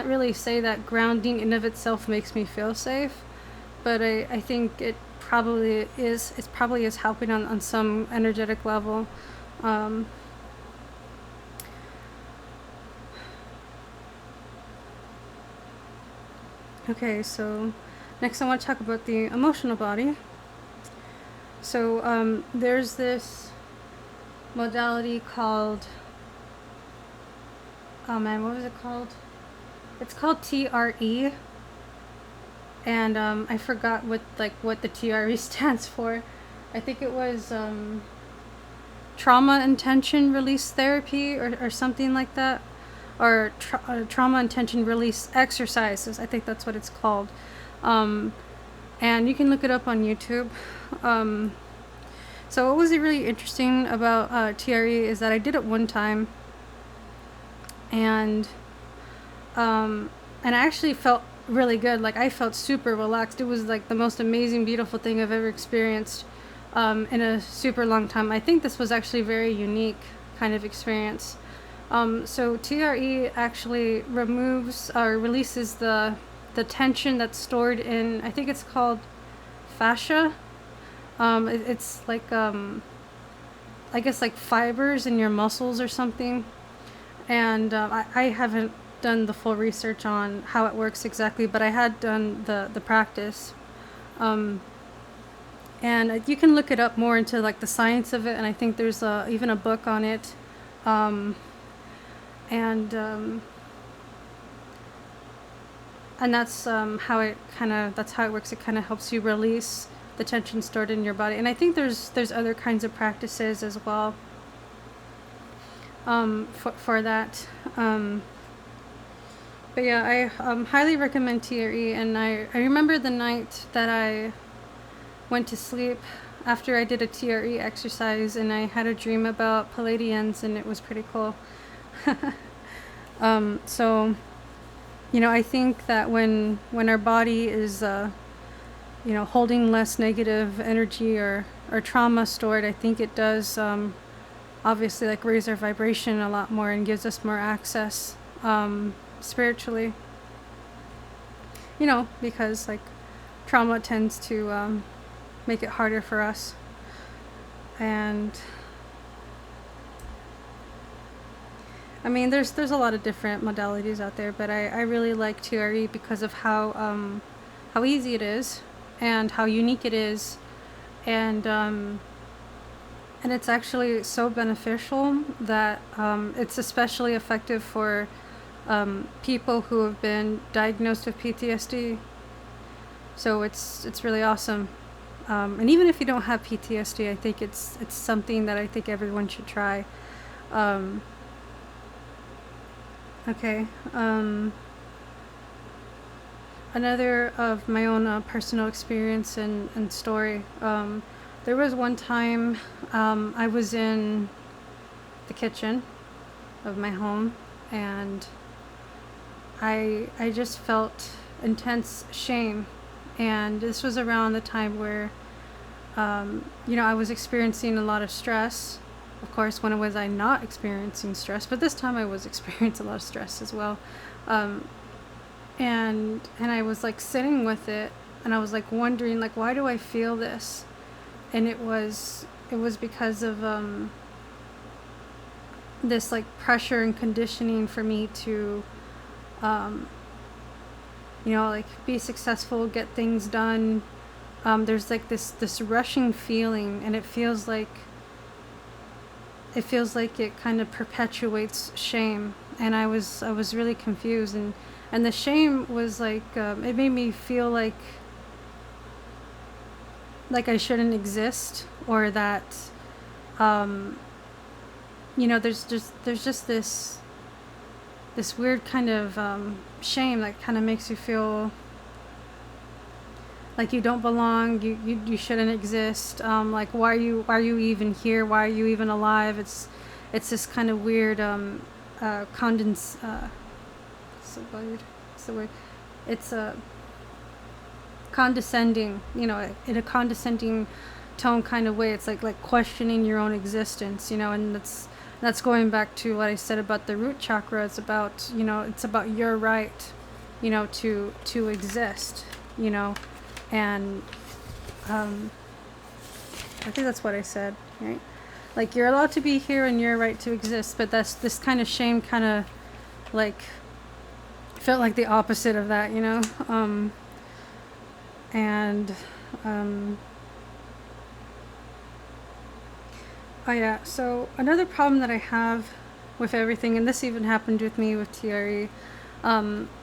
really say that grounding in of itself makes me feel safe, but I think it probably is. It probably is helping on some energetic level. Okay, so next I want to talk about the emotional body. So there's this modality called, oh man, what was it called? It's called TRE, and I forgot what the TRE stands for. I think it was trauma intention release therapy or something like that, or trauma intention release exercises. I think that's what it's called. And you can look it up on YouTube. So what was really interesting about TRE is that I did it one time, and I actually felt really good. Like I felt super relaxed. It was like the most amazing, beautiful thing I've ever experienced in a super long time. I think this was actually a very unique kind of experience. So TRE actually removes or releases the tension that's stored in, I think it's called fascia. It's like I guess like fibers in your muscles or something. And I haven't done the full research on how it works exactly, but I had done the practice. And you can look it up more into like the science of it, and I think there's even a book on it. And that's how it works. It kind of helps you release the tension stored in your body. And I think there's other kinds of practices as well for that. But yeah, I highly recommend TRE. And I remember the night that I went to sleep after I did a TRE exercise, and I had a dream about Palladians, and it was pretty cool. So, I think that when our body is, holding less negative energy or trauma stored, I think it does, obviously, like raise our vibration a lot more and gives us more access, spiritually. Because like trauma tends to, make it harder for us. And I mean, there's a lot of different modalities out there, but I really like TRE because of how easy it is and how unique it is, and it's actually so beneficial that it's especially effective for people who have been diagnosed with PTSD. So it's really awesome. And even if you don't have PTSD, I think it's something that I think everyone should try. Okay. Another of my own personal experience and story. There was one time I was in the kitchen of my home, and I just felt intense shame. And this was around the time where I was experiencing a lot of stress. Of course, when was I not experiencing stress? But this time I was experiencing a lot of stress as well. And I was like sitting with it, and I was like wondering, like, why do I feel this? And it was because of this like pressure and conditioning for me to like be successful, get things done. There's like this rushing feeling, and it feels like it kind of perpetuates shame. And I was really confused, and the shame was like it made me feel like I shouldn't exist, or that there's just this weird kind of shame that kind of makes you feel like you don't belong, you shouldn't exist. Like, why are you even here? Why are you even alive? It's this kind of weird what's the word? It's a condescending, in a condescending tone kind of way. It's like questioning your own existence, and that's going back to what I said about the root chakra. It's about, it's about your right, to exist, and I think that's what I said, right? Like, you're allowed to be here and your right to exist, but that's this kind of shame kind of like felt like the opposite of that, oh yeah, so another problem that I have with everything, and this even happened with me with TRE,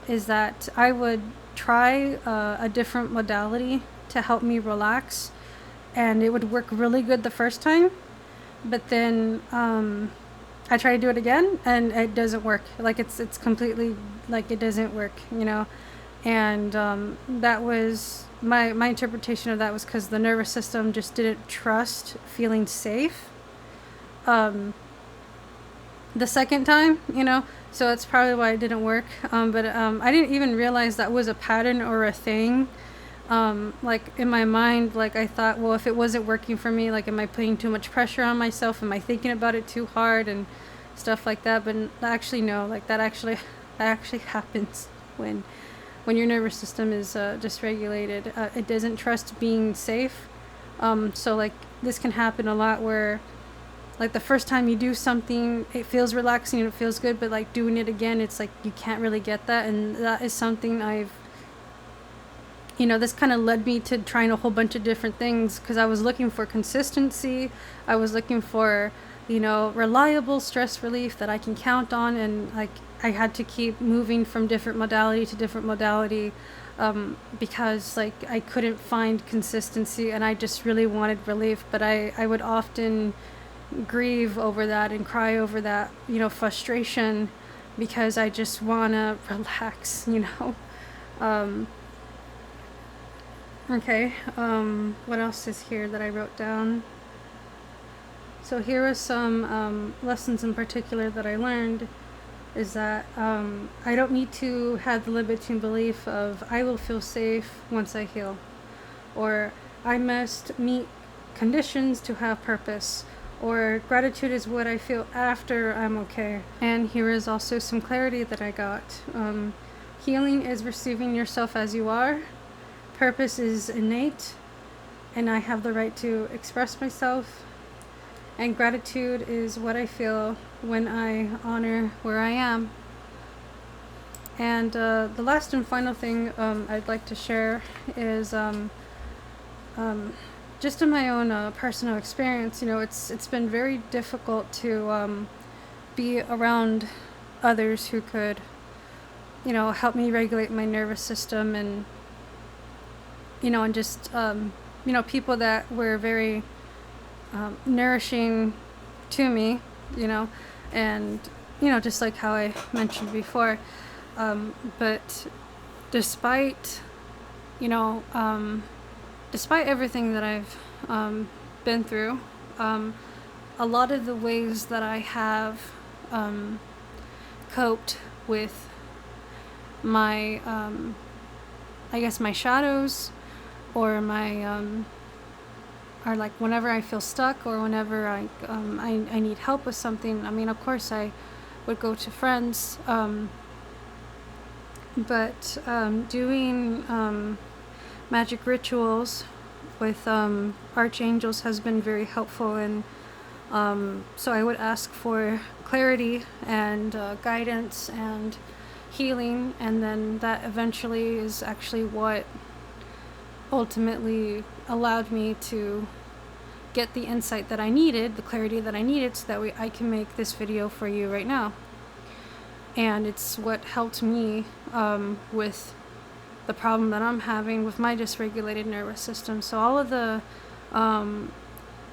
is that I would try a different modality to help me relax, and it would work really good the first time, but then I try to do it again, and it doesn't work. Like, it's completely, like, it doesn't work, and that was my interpretation of that, was because the nervous system just didn't trust feeling safe the second time, so that's probably why it didn't work. But I didn't even realize that was a pattern or a thing. Like, in my mind, like, I thought, well, if it wasn't working for me, like, am I putting too much pressure on myself? Am I thinking about it too hard and stuff like that? But actually, no, like, that actually happens when your nervous system is dysregulated. It doesn't trust being safe. So, like, this can happen a lot where, like, the first time you do something, it feels relaxing and it feels good, but, like, doing it again, it's like you can't really get that. And that is something this kind of led me to trying a whole bunch of different things, because I was looking for consistency. I was looking for, reliable stress relief that I can count on. And, like, I had to keep moving from different modality to different modality, because, like, I couldn't find consistency, and I just really wanted relief. But I would often grieve over that and cry over that, frustration, because I just want to relax, Okay, what else is here that I wrote down? So here are some lessons in particular that I learned, is that I don't need to have the limiting belief of I will feel safe once I heal, or I must meet conditions to have purpose, or gratitude is what I feel after I'm okay. And here is also some clarity that I got. Healing is receiving yourself as you are. Purpose is innate, and I have the right to express myself. And gratitude is what I feel when I honor where I am. And the last and final thing I'd like to share is just in my own personal experience. It's been very difficult to be around others who could, help me regulate my nervous system, and and just people that were very nourishing to me, and just like how I mentioned before. But despite despite everything that I've been through, a lot of the ways that I have coped with my I guess my shadows, or my or like whenever I feel stuck, or whenever I need help with something. I mean, of course I would go to friends, but doing magic rituals with archangels has been very helpful, and so I would ask for clarity and guidance and healing, and then that eventually is actually what ultimately allowed me to get the insight that I needed, the clarity that I needed, so that I can make this video for you right now. And it's what helped me with the problem that I'm having with my dysregulated nervous system. So all of the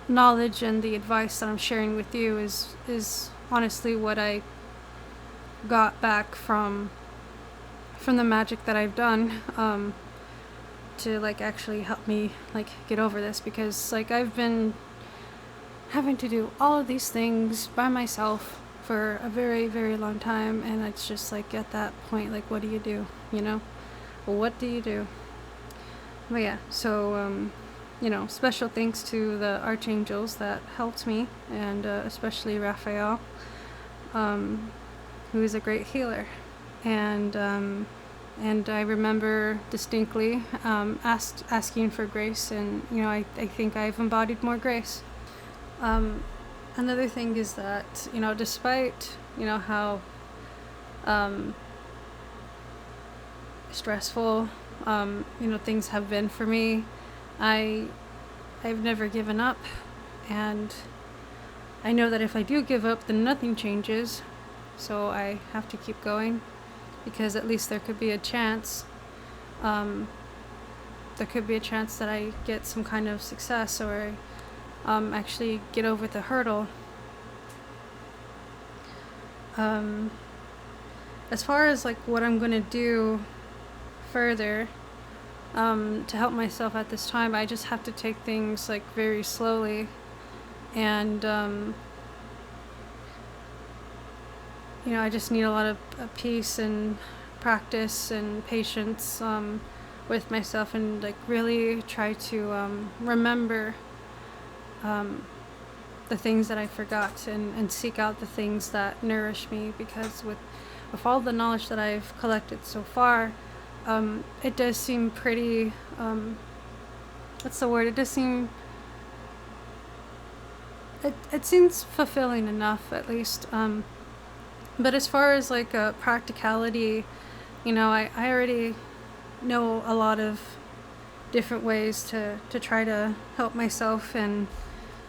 knowledge and the advice that I'm sharing with you is honestly what I got back from the magic that I've done, to like actually help me like get over this, because like I've been having to do all of these things by myself for a very, very long time, and it's just like at that point, like, what do you do? What do you do? But yeah, so special thanks to the archangels that helped me, and especially Raphael, who is a great healer. And I remember distinctly asking for grace, and I think I've embodied more grace. Another thing is that despite how stressful things have been for me, I've never given up, and I know that if I do give up, then nothing changes. So I have to keep going, because at least there could be a chance. There could be a chance that I get some kind of success, or actually get over the hurdle. As far as like what I'm gonna do further to help myself at this time, I just have to take things like very slowly, and I just need a lot of peace and practice and patience with myself, and like really try to remember the things that I forgot, and seek out the things that nourish me, because with all the knowledge that I've collected so far, it does seem pretty, what's the word? It does seem, it seems fulfilling enough, at least. But as far as like practicality, I already know a lot of different ways to try to help myself and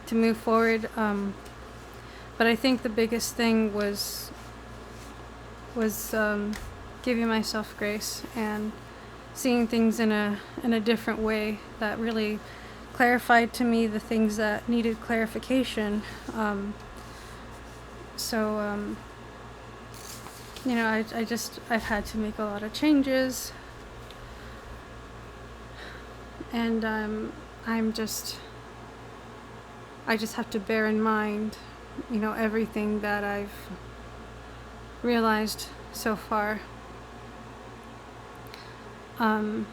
to move forward. But I think the biggest thing was giving myself grace and seeing things in a different way that really clarified to me the things that needed clarification. I've had to make a lot of changes, and I just have to bear in mind, everything that I've realized so far. I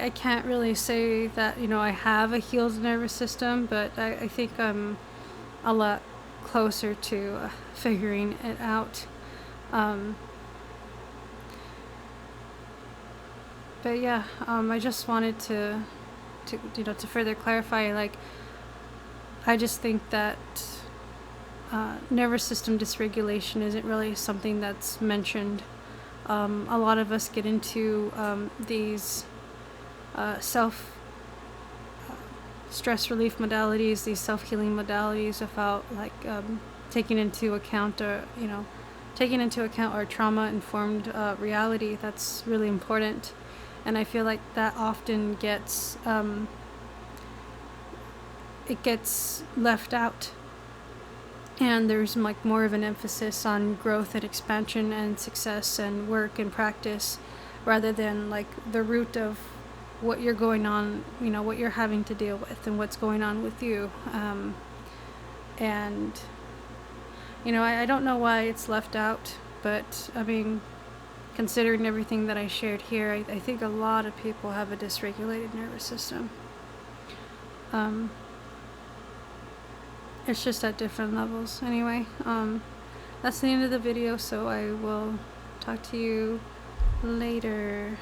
can't really say that, I have a healed nervous system, but I think I'm a lot closer to figuring it out. But yeah, I just wanted to further clarify, like, I just think that nervous system dysregulation isn't really something that's mentioned. A lot of us get into these stress relief modalities, these self-healing modalities, without like taking into account our trauma-informed reality. That's really important. And I feel like that often gets it gets left out, and there's like more of an emphasis on growth and expansion and success and work and practice, rather than like the root of what you're going on, what you're having to deal with and what's going on with you. And I don't know why it's left out, but I mean, considering everything that I shared here, I think a lot of people have a dysregulated nervous system. It's just at different levels. Anyway, that's the end of the video, so I will talk to you later.